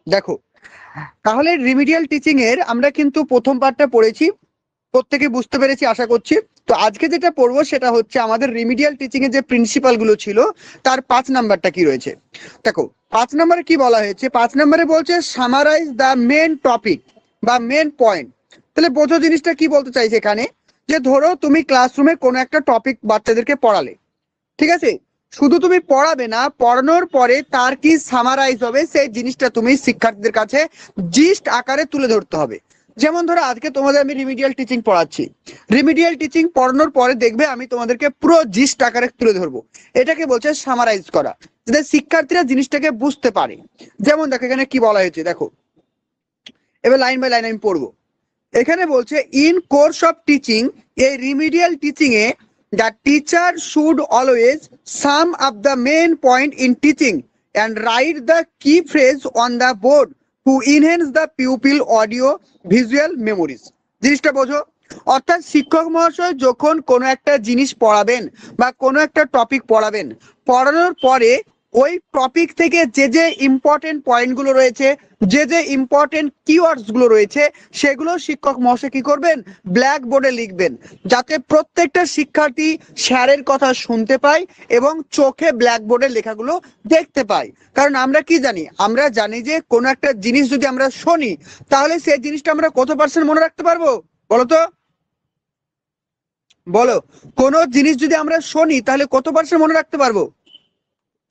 দেখো, তাহলে remedial teaching এর আমরা কিন্তু প্রথম পার্টটা পড়েছি, প্রত্যেকে বুঝতে পেরেছি আশা করছি। তো আজকে যেটা পড়বো সেটা হচ্ছে আমাদের রিমিডিয়াল টিচিং এর যে প্রিন্সিপাল গুলো ছিল তার 5 নাম্বারটা কি রয়েছে। দেখো, 5 নম্বরে কি বলা হয়েছে, 5 নম্বরে বলছে সামারাইজ দ্য মেন টপিক বা মেন পয়েন্ট। তাহলে বোঝো জিনিসটা কি বলতে চাইছে এখানে, যে ধরো তুমি ক্লাসরুমে কোনো একটা টপিক বাচ্চাদেরকে পড়ালে, ঠিক আছে, শুধু তুমি পড়াবে না, পড়ানোর পরে তার কি সামারাইজ হবে সেই জিনিসটা তুমি শিক্ষার্থীদের কাছে জিস্ট আকারে তুলে ধরতে হবে। যেমন ধরো আজকে তোমাদের আমি রিমিডিয়াল টিচিং পড়াচ্ছি, রিমিডিয়াল টিচিং পড়ানোর পরে দেখবে আমি তোমাদেরকে পুরো জিস্ট আকারে তুলে ধরবো, এটাকে বলছে সামারাইজ করা, যাতে শিক্ষার্থীরা জিনিসটাকে বুঝতে পারে। যেমন দেখো এখানে কি বলা হয়েছে, দেখো এবার লাইন বাই লাইন আমি পড়বো। এখানে বলছে ইন কোর্স অফ টিচিং, এই রিমিডিয়াল টিচিং এ the teacher should always sum up the main point in teaching and write the key phrase on the board to enhance the pupil audio visual memories. জিনিসটা বোঝো, অর্থাৎ শিক্ষক মহাশয় যখন কোনো একটা জিনিস পড়াবেন বা কোনো একটা টপিক পড়াবেন, পড়ানোর পরে ওই টপিক থেকে যে যে ইম্পর্টেন্ট পয়েন্টগুলো রয়েছে, যে যে ইম্পর্টেন্ট কিওয়ার্ডস গুলো রয়েছে, সেগুলো শিক্ষক মহাশয় কি করবেন, ব্ল্যাক বোর্ডে লিখবেন, যাতে প্রত্যেকটা শিক্ষার্থী স্যারের কথা শুনতে পায় এবং চোখে ব্ল্যাক বোর্ডের লেখাগুলো দেখতে পায়। কারণ আমরা কি জানি, আমরা জানি যে কোনো একটা জিনিস যদি আমরা শুনি, তাহলে সেই জিনিসটা আমরা কত পার্সেন্ট মনে রাখতে পারবো বলো তো, বলো, কোন জিনিস যদি আমরা শুনি তাহলে কত পার্সেন্ট মনে রাখতে পারবো?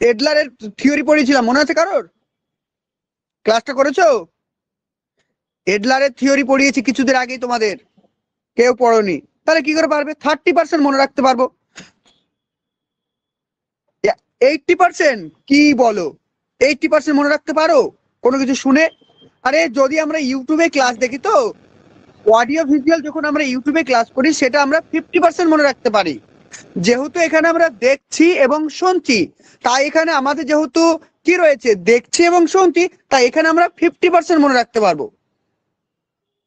এডলারের থিওরি পড়িয়েছিলাম, মনে আছে কারোর? ক্লাসটা করেছো? এডলারের থিওরি পড়িয়েছি কিছুদিন আগেই তোমাদের, কেউ পড়োনি, তাহলে কি করে পারবে? 30% মনে রাখতে পারবো। 80% কি বলো, 80% মনে রাখতে পারো কোনো কিছু শুনে? আরে যদি আমরা ইউটিউবে ক্লাস দেখি, তো অডিও ভিজুয়াল যখন আমরা ইউটিউবে ক্লাস করি, সেটা আমরা 50% মনে রাখতে পারি। যেহেতু এখানে আমরা দেখছি এবং শুনছি, তাই এখানে আমাদের যেহেতু কি রয়েছে, দেখছি এবং শুনছি, তাই এখানে আমরা 50% মনে রাখতে পারবো।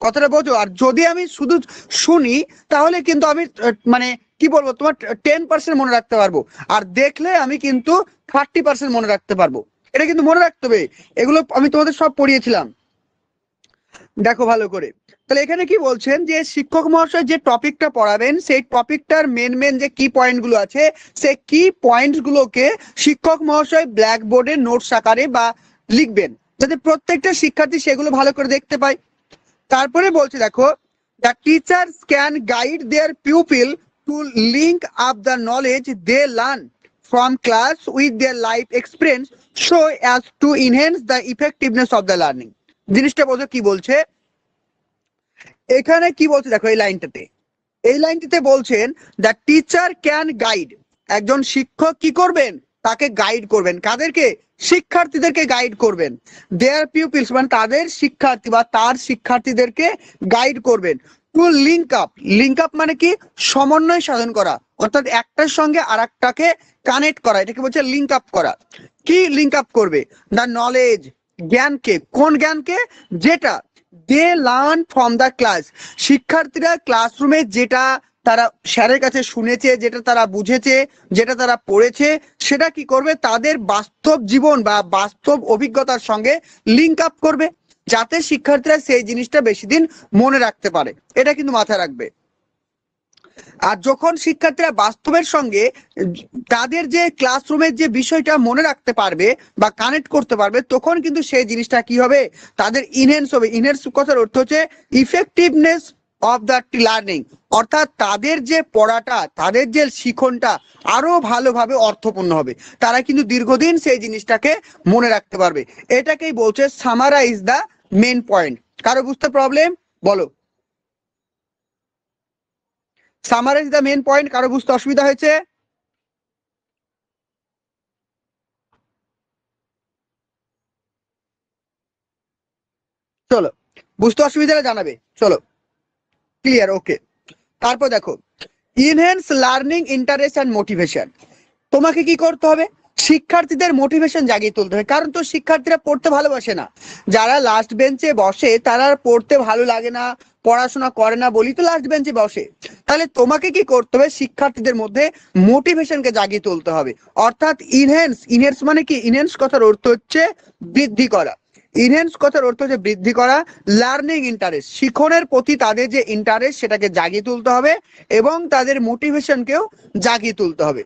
কথাটা বোঝো? আর যদি আমি শুধু শুনি, তাহলে কিন্তু আমি মানে কি বলবো, তোমার 10% মনে রাখতে পারবো। আর দেখলে আমি কিন্তু 30% মনে রাখতে পারবো। এটা কিন্তু মনে রাখতে হবে, এগুলো আমি তোমাদের সব পড়িয়েছিলাম, দেখো ভালো করে। তাহলে এখানে কি বলছেন, যে শিক্ষক মহাশয় যে টপিকটা পড়াবেন, সেই টপিকটার মেন মেন যে কি পয়েন্ট গুলো আছে, সেই কি পয়েন্টস গুলোকে শিক্ষক মহাশয় ব্ল্যাক বোর্ডে নোটস আকারে বা লিখবেন, যাতে প্রত্যেকটা শিক্ষার্থী সেগুলো ভালো করে দেখতে পায়। তারপরে বলছে দেখো, the teachers can guide their pupil to link up the knowledge they learn from class with their life experience so as to enhance the effectiveness of the learning. জিনিসটা বোঝো কি বলছে এখানে, কি বলছে দেখো এই লাইনটিতে বলছেন দ্য টিচার ক্যান গাইড, একজন শিক্ষক কি করবেন, তাকে গাইড করবেন, কাদেরকে? শিক্ষার্থীদেরকে গাইড করবেন। দেয়ার পিউপিলস মানে তাদের শিক্ষার্থী বা তার শিক্ষার্থীদেরকে গাইড করবেন। টু লিঙ্ক আপ মানে কি? সমন্বয় সাধন করা, অর্থাৎ একটার সঙ্গে আর একটাকে কানেক্ট করা, এটাকে বলছে লিঙ্ক আপ করা। কি লিঙ্ক আপ করবে? দ্য নলেজ, জ্ঞানকে, কোন জ্ঞানকে? যেটা they learn from the class, শিক্ষার্থীরা ক্লাসরুমে যেটা তারা স্যারের কাছে শুনেছে, যেটা তারা বুঝেছে, যেটা তারা পড়েছে, সেটা কি করবে, তাদের বাস্তব জীবন বা বাস্তব অভিজ্ঞতার সঙ্গে লিঙ্ক আপ করবে, যাতে শিক্ষার্থীরা সেই জিনিসটা বেশি দিন মনে রাখতে পারে। এটা কিন্তু মাথায় রাখবে। আর যখন শিক্ষার্থীরা বাস্তবের সঙ্গে তাদের যে ক্লাসরুমের যে বিষয়টা মনে রাখতে পারবে বা কানেক্ট করতে পারবে, তখন কিন্তু সেই জিনিসটা কি হবে, তাদের ইনহেন্স হবে। ইনহেন্স কথার অর্থ হচ্ছে ইফেক্টিভনেস অফ দ্য লার্নিং, অর্থাৎ তাদের যে পড়াটা, তাদের যে শিখনটা আরো ভালোভাবে অর্থপূর্ণ হবে, তারা কিন্তু দীর্ঘদিন সেই জিনিসটাকে মনে রাখতে পারবে। এটাকেই বলছে সামারাইজ দ্য মেন পয়েন্ট। কারো বুঝতে প্রবলেম? বলো। সামারাইজ দ্য মেন পয়েন্ট, কারো বুঝতে অসুবিধা হয়েছে? চলো, বুঝতে অসুবিধা হলে জানাবে। চলো, ক্লিয়ার, ওকে। তারপর দেখো, enhance learning interest and motivation. তোমাকে কি করতে হবে, শিক্ষার্থীদের মোটিভেশন জাগিয়ে তুলতে হবে। কারণ তো শিক্ষার্থীরা পড়তে ভালোবাসে না, যারা লাস্ট বেঞ্চে বসে তারা পড়তে ভালো লাগে না, পড়াশোনা করে না বলি তো লাস্ট বেঞ্চে বসে। তাহলে তোমাকে কি করতে হবে, শিক্ষার্থীদের মধ্যে মোটিভেশনকে জাগিয়ে তুলতে হবে। অর্থাৎ ইনহেন্স মানে কি? ইনহেন্স কথার অর্থ হচ্ছে বৃদ্ধি করা। ইনহ্যান্স কথার অর্থ হচ্ছে বৃদ্ধি করা, লার্নিং ইন্টারেস্ট শিখনের প্রতি তাদের যে ইন্টারেস্ট সেটাকে জাগিয়ে তুলতে হবে এবং তাদের মোটিভেশনকেও জাগিয়ে তুলতে হবে।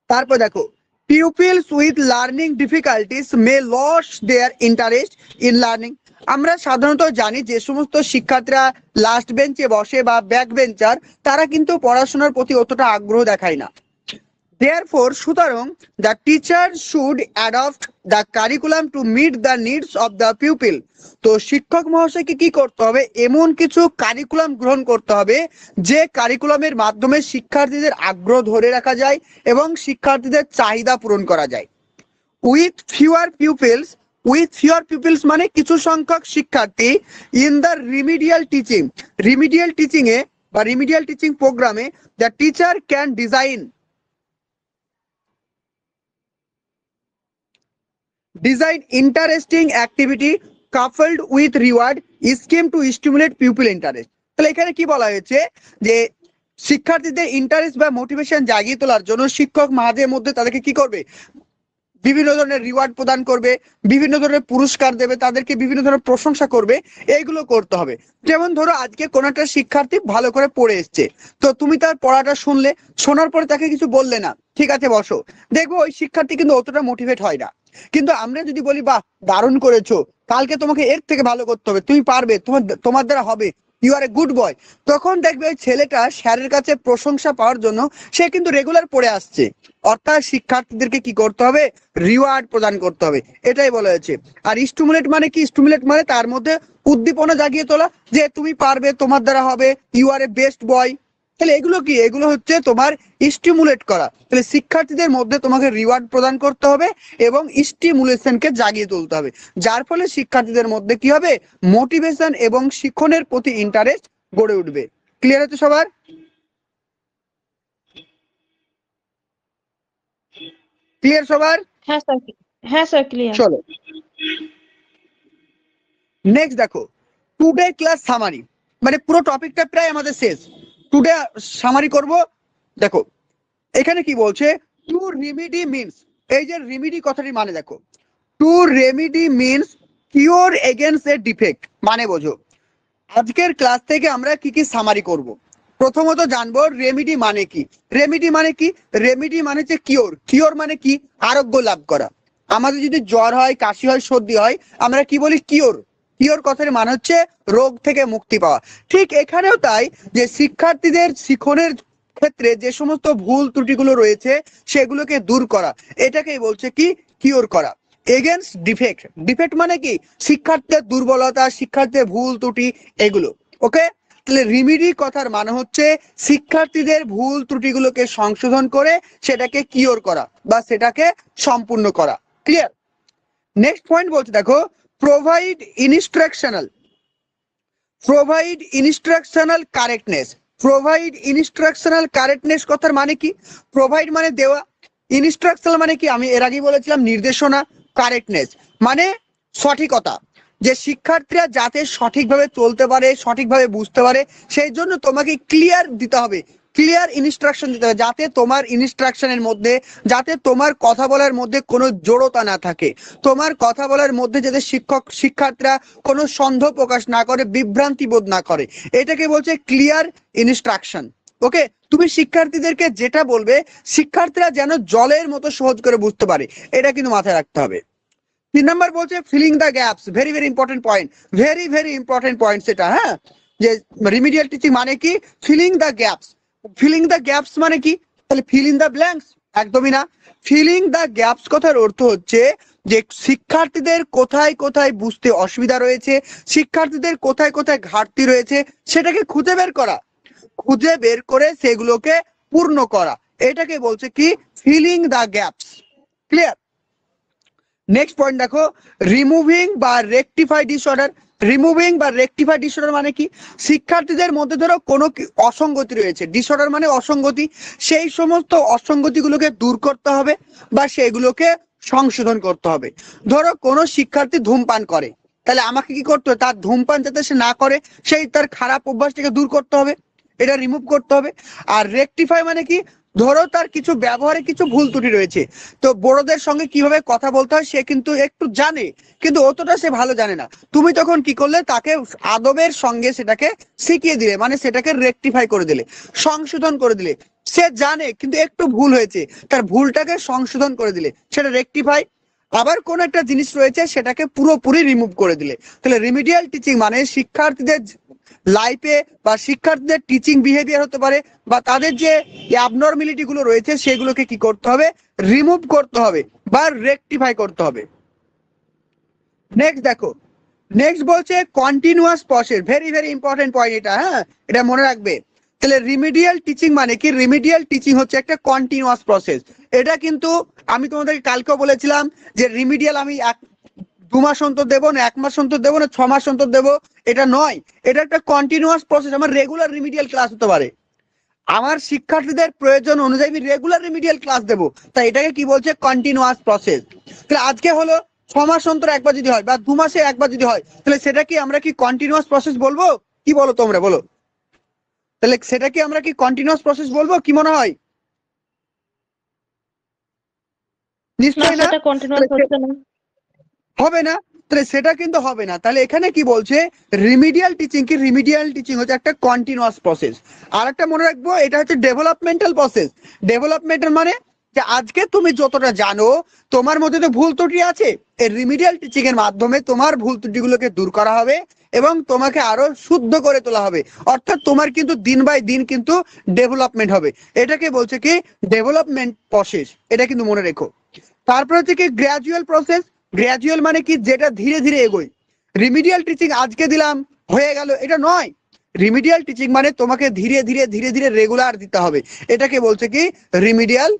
তারপর দেখো, pupils with learning difficulties may lose their interest in learning. আমরা সাধারণত জানি যে সমস্ত শিক্ষার্থীরা লাস্ট বেঞ্চে বসে বা ব্যাক বেঞ্চার, তারা কিন্তু পড়াশোনার প্রতি অতটা আগ্রহ দেখায় না। Therefore, সুতরাং the teacher should adopt the curriculum to meet the needs of the pupil. তো শিক্ষক মহাশয়কে কি করতে হবে, এমন কিছু কারিকুলাম গ্রহণ করতে হবে যে কারিকুলামের মাধ্যমে শিক্ষার্থীদের আগ্রহ ধরে রাখা যায় এবং শিক্ষার্থীদের চাহিদা পূরণ করা যায়। উইথ ফিউয়ার পিউপিলস মানে কিছু সংখ্যক শিক্ষার্থী ইন দ্য রিমিডিয়াল টিচিং এ বা রিমিডিয়াল টিচিং প্রোগ্রামে the teacher can design interesting activity coupled with reward scheme two stimulate people interest. তাহলে এখানে কি বলা হয়েছে যে শিক্ষার্থীদের ইন্টারেস্ট বা মোটিভেশন জাগিয়ে তোলার জন্য শিক্ষক মাঝে মধ্যে তাদেরকে কি করবে, বিভিন্ন ধরনের রিওয়ার্ড প্রদান করবে, বিভিন্ন ধরনের পুরস্কার দেবে, তাদেরকে বিভিন্ন ধরনের প্রশংসা করবে, এইগুলো করতে হবে। যেমন ধরো আজকে কোনো একটা শিক্ষার্থী ভালো করে পড়ে এসছে, তো তুমি তার পড়াটা শুনলে, শোনার পরে তাকে কিছু বললে না, ঠিক আছে বসো, দেখবো ওই শিক্ষার্থী কিন্তু অতটা মোটিভেট হয় না। কিন্তু আমরা যদি বলি বাহ দারুণ করেছো, কালকে তোমাকে এর থেকে ভালো করতে হবে, তুমি পারবে, তোমার দ্বারা হবে, you R a good boy, তখন দেখবে ওই ছেলেটা স্যারের কাছে প্রশংসা পাওয়ার জন্য সে কিন্তু রেগুলার পড়ে আসছে। অর্থাৎ শিক্ষার্থীদেরকে কি করতে হবে, রিওয়ার্ড প্রদান করতে হবে, এটাই বলা হয়েছে। আর স্টিমুলেট মানে কি, স্টিমুলেট মানে তার মধ্যে উদ্দীপনা জাগিয়ে তোলা, যে তুমি পারবে, তোমার দ্বারা হবে, you R A best boy. তাহলে এগুলো কি, এগুলো হচ্ছে তোমার স্টিমুলেট করা। তাহলে শিক্ষার্থীদের মধ্যে তোমাকে রিওয়ার্ড প্রদান করতে হবে এবং স্টিমুলেশনকে জাগিয়ে তুলতে হবে, যার ফলে শিক্ষার্থীদের মধ্যে কি হবে, মোটিভেশন এবং শিক্ষণের প্রতি ইন্টারেস্ট গড়ে উঠবে। ক্লিয়ার হচ্ছে সবার? ক্লিয়ার সবার? হ্যাঁ স্যার ক্লিয়ার। চলো নেক্সট দেখো, টুডে ক্লাস সামারি, মানে পুরো টপিকটা প্রায় আমাদের শেষ, টুডে সামারি করব। দেখো এখানে কি বলছে, টু রেমিডি মিনস, এই যে রেমিডি কথাটি মানে দেখো, to remedy means cure against a defect, মানে বোঝো। আজকের ক্লাস থেকে আমরা কি কি সামারি করব। প্রথমত জানবো রেমিডি মানে কি। রেমিডি মানে কি, রেমিডি মানে হচ্ছে কিওর। কিওর মানে কি, আরোগ্য লাভ করা। আমাদের যদি জ্বর হয়, কাশি হয়, সর্দি হয়, আমরা কি বলি, কিওর। কিওর কথার মানে হচ্ছে রোগ থেকে মুক্তি পাওয়া। ঠিক এখানেও তাই, যে শিক্ষার্থীদের শিখনের ক্ষেত্রে যে সমস্ত ভুল ত্রুটিগুলো রয়েছে সেগুলোকে দূর করা, এটাকেই বলছে কি, কিওর করা। এগেনস্ট ডিফেক্ট, ডিফেক্ট মানে কি, শিক্ষার্থীদের দুর্বলতা, শিক্ষার্থীদের ভুল ত্রুটি, এগুলো। ওকে, তাহলে রিমিডি কথার মানে হচ্ছে শিক্ষার্থীদের ভুল ত্রুটিগুলোকে সংশোধন করে সেটাকে কিওর করা বা সেটাকে সম্পূর্ণ করা। ক্লিয়ার? নেক্সট পয়েন্ট বলছে দেখো, provide instructional correctness. Provide instructional correctness কথার মানে কি, প্রোভাইড মানে দেওয়া, ইনস্ট্রাকশনাল মানে কি, আমি এর আগেই বলেছিলাম নির্দেশনা, কারেক্টনেস মানে সঠিকতা, যে শিক্ষার্থীরা যাতে সঠিকভাবে চলতে পারে, সঠিকভাবে বুঝতে পারে, সেই জন্য তোমাকে ক্লিয়ার দিতে হবে, ক্লিয়ার ইনস্ট্রাকশন দিতে হবে, যাতে তোমার ইনস্ট্রাকশনের মধ্যে, যাতে তোমার কথা বলার মধ্যে কোনো জড়তা না থাকে, তোমার কথা বলার মধ্যে যাতে শিক্ষার্থীরা কোনো সন্দেহ প্রকাশ না করে, বিভ্রান্তি বোধ না করে, এটাকে বলছে ক্লিয়ার ইনস্ট্রাকশন। ওকে, তুমি শিক্ষার্থীদেরকে যেটা বলবে শিক্ষার্থীরা যেন জলের মতো সহজ করে বুঝতে পারে, এটা কিন্তু মাথায় রাখতে হবে। 3 নাম্বার বলছে filling the gaps, very very important point, very important point সেটা। হ্যাঁ, যে রিমিডিয়াল টিচিং মানে কি, filling the gaps. Filling the gaps মানে কি, তাহলে ফিল ইন দ্য ব্ল্যাঙ্কস, একদমই না। ফিলিং দ্য গ্যাপস কথার অর্থ হচ্ছে যে শিক্ষার্থীদের কোথায় কোথায় বুঝতে অসুবিধা রয়েছে, শিক্ষার্থীদের কোথায় কোথায় ঘাটতি রয়েছে, সেটাকে খুঁজে বের করা, খুঁজে বের করে সেগুলোকে পূর্ণ করা, এটাকে বলছে কি, filling the gaps. Clear? Next point দেখো, রিমুভিং বা রেকটিফাই ডিসঅর্ডার। রিমুভিং বা রেকটিফাই ডিসঅর্ডার মানে কি, শিক্ষার্থীদের মধ্যে ধরো কোনো অসঙ্গতি রয়েছে, ডিসঅর্ডার মানে অসঙ্গতি, সেই সমস্ত অসঙ্গতিগুলোকে দূর করতে হবে বা সেগুলোকে সংশোধন করতে হবে। ধরো কোনো শিক্ষার্থী ধূমপান করে, তাহলে আমাকে কি করতে হবে, তার ধূমপান যাতে সে না করে, সেই তার খারাপ অভ্যাসটাকে দূর করতে হবে, এটা রিমুভ করতে হবে। আর রেকটিফাই মানে কি, ধরো তার কিছু ব্যবহারে কিছু ভুল ত্রুটি রয়েছে, তো বড়দের সঙ্গে কিভাবে কথা বলতে হয় সে কিন্তু একটু জানে, কিন্তু অতটা সে ভালো জানে না। তুমি তখন কি করলে, তাকে আদবের সঙ্গে সেটাকে শিখিয়ে দিলে, মানে সেটাকে রেকটিফাই করে দিলে, সংশোধন করে দিলে। সে জানে কিন্তু একটু ভুল হয়েছে, তার ভুলটাকে সংশোধন করে দিলে, সেটা রেকটিফাই। আবার কোন একটা জিনিস রয়েছে সেটাকে পুরোপুরি রিমুভ করে দিলে। তাহলে রিমিডিয়াল টিচিং মানে শিক্ষার্থীদের লাইফে বা শিক্ষার্থীদের টিচিং বিহেভিয়ার হতে পারে, বা তাদের যে অ্যাবনর্মালিটি গুলো রয়েছে সেগুলোকে কি করতে হবে, রিমুভ করতে হবে বা রেকটিফাই করতে হবে। নেক্সট দেখো, নেক্সট বলছে continuous process, very very important point এটা, হ্যাঁ এটা মনে রাখবে। তাহলে রিমিডিয়াল টিচিং মানে কি, রিমিডিয়াল টিচিং হচ্ছে একটা কন্টিনিউয়াস প্রসেস। এটা কিন্তু আমি তোমাদেরকে কালকেও বলেছিলাম যে রিমিডিয়াল আমি 2 মাস অন্তর দেবো না, 1 মাস অন্তর দেবো না, 6 মাস অন্তর দেবো, এটা নয়। এটা একটা কন্টিনিউয়াস প্রসেস। আমার রেগুলার রিমিডিয়াল ক্লাস হতে পারে, আমার শিক্ষার্থীদের প্রয়োজন অনুযায়ী আমি রেগুলার রিমিডিয়াল ক্লাস দেবো, তাই এটাকে কি বলছে, কন্টিনিউয়াস প্রসেস। তাহলে আজকে হলো 6 মাস অন্তর একবার যদি হয় বা 2 মাসে একবার যদি হয়, তাহলে সেটা কি আমরা কি কন্টিনিউয়াস প্রসেস বলবো? কি বলো তোমরা, বলো। তাহলে সেটা কি আমরা কি কন্টিনিউয়াস প্রসেস বলবো, কি মনে হয়? না, নিশ্চয়ই না। সেটা কন্টিনিউয়াস তাহলে হচ্ছে না। হবে না, তাহলে সেটা কিন্তু হবে না। তাহলে এখানে কি বলছে, রিমিডিয়াল টিচিং কি, রিমিডিয়াল টিচিং হচ্ছে একটা কন্টিনিউয়াস প্রসেস। আর একটা মনে রাখবো, এটা হচ্ছে ডেভেলপমেন্টাল প্রসেস। ডেভেলপমেন্টাল মানে যে আজকে তুমি যতটা জানো, তোমার মধ্যে তো ভুল ত্রুটি আছে, এই রিমিডিয়াল টিচিং এর মাধ্যমে তোমার ভুল ত্রুটিগুলোকে দূর করা হবে এবং তোমাকে আরো শুদ্ধ করে তোলা হবে। অর্থাৎ তোমার কিন্তু দিন বাই দিন কিন্তু ডেভেলপমেন্ট হবে। এটাকে বলছে কি, ডেভেলপমেন্ট প্রসেস, এটা কিন্তু মনে রেখো। তারপর হচ্ছে কি গ্রাজুয়াল প্রসেস। গ্রাজুয়াল মানে কি, যেটা ধীরে ধীরে এগোয়। রিমিডিয়াল টিচিং আজকে দিলাম হয়ে গেল, এটা নয়। রিমিডিয়াল টিচিং মানে তোমাকে ধীরে ধীরে ধীরে ধীরে রেগুলার দিতে হবে। এটাকে বলছে কি, remedial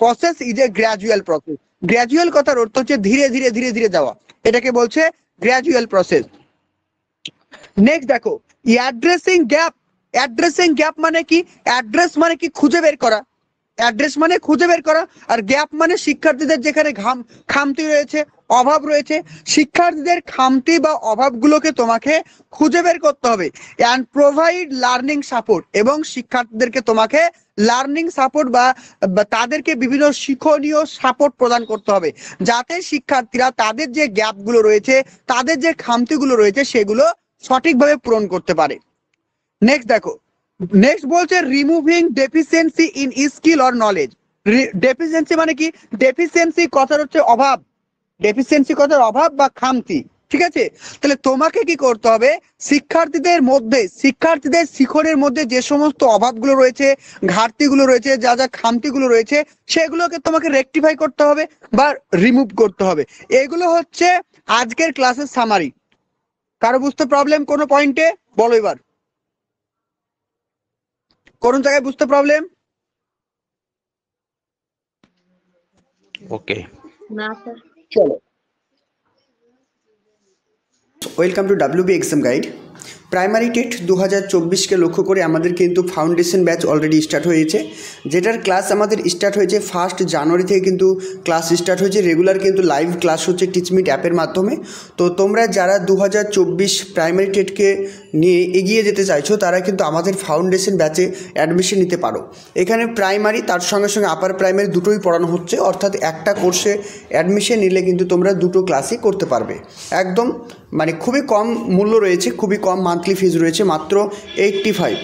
process is a gradual process. Gradual কথার অর্থ হচ্ছে ধীরে ধীরে ধীরে ধীরে যাওয়া, এটাকে বলছে গ্রাজুয়াল প্রসেস। নেক্সট দেখো, অ্যাড্রেসিং গ্যাপ। অ্যাড্রেসিং গ্যাপ মানে কি, অ্যাড্রেস মানে কি খুঁজে বের করা, অ্যাড্রেস মানে খুঁজে বের করা, আর গ্যাপ মানে শিক্ষার্থীদের যেখানে খামতি রয়েছে, অভাব রয়েছে, শিক্ষার্থীদের খামতি বা অভাবগুলোকে তোমাকে খুঁজে বের করতে হবে। অ্যান্ড প্রোভাইড লার্নিং সাপোর্ট, এবং শিক্ষার্থীদেরকে তোমাকে লার্নিং সাপোর্ট বা তাদেরকে বিভিন্ন শিক্ষণীয় সাপোর্ট প্রদান করতে হবে, যাতে শিক্ষার্থীরা তাদের যে গ্যাপগুলো রয়েছে, তাদের যে খামতিগুলো রয়েছে সেগুলো সঠিকভাবে পূরণ করতে পারে। নেক্সট দেখো, নেক্সট বলছে removing deficiency in skill or knowledge. Deficiency মানে কি, ডেফিসিয়েন্সি কথার হচ্ছে অভাব, ডেফিসিয়েন্সি কথার অভাব বা খামতি, ঠিক আছে। তাহলে তোমাকে কি করতে হবে, শিক্ষার্থীদের মধ্যে, শিক্ষার্থীদের শিখনের মধ্যে যে সমস্ত অভাবগুলো রয়েছে, ঘাটতিগুলো রয়েছে, যা যা খামতিগুলো রয়েছে, সেগুলোকে তোমাকে রেকটিফাই করতে হবে বা রিমুভ করতে হবে। এগুলো হচ্ছে আজকের ক্লাসের সামারি। কারো বুঝতে প্রবলেম কোনো পয়েন্টে, বলো এবার, কোন জায়গায় বুঝতে প্রবলেম? ওকে, না স্যার। চলো, welcome to WB exam guide. Primary TET 2024কে লক্ষ্য করে আমাদের কিন্তু ফাউন্ডেশন ব্যাচ অলরেডি স্টার্ট হয়েছে, যেটার ক্লাস আমাদের স্টার্ট হয়েছে 1 জানুয়ারি থেকে। কিন্তু ক্লাস স্টার্ট হয়েছে, রেগুলার কিন্তু লাইভ ক্লাস হচ্ছে টিচমিট অ্যাপের মাধ্যমে। তো তোমরা যারা 2024 প্রাইমারি টেটকে নিয়ে এগিয়ে যেতে চাইছো, তারা কিন্তু আমাদের ফাউন্ডেশন ব্যাচে অ্যাডমিশন নিতে পারো। এখানে প্রাইমারি তার সঙ্গে সঙ্গে আপার প্রাইমারি দুটোই পড়ানো হচ্ছে, অর্থাৎ একটা কোর্সে অ্যাডমিশন নিলে কিন্তু তোমরা দুটো ক্লাসই করতে পারবে। একদম মানে খুবই কম মূল্য রয়েছে, খুবই কম মান্থলি ফিজ রয়েছে, মাত্র 85,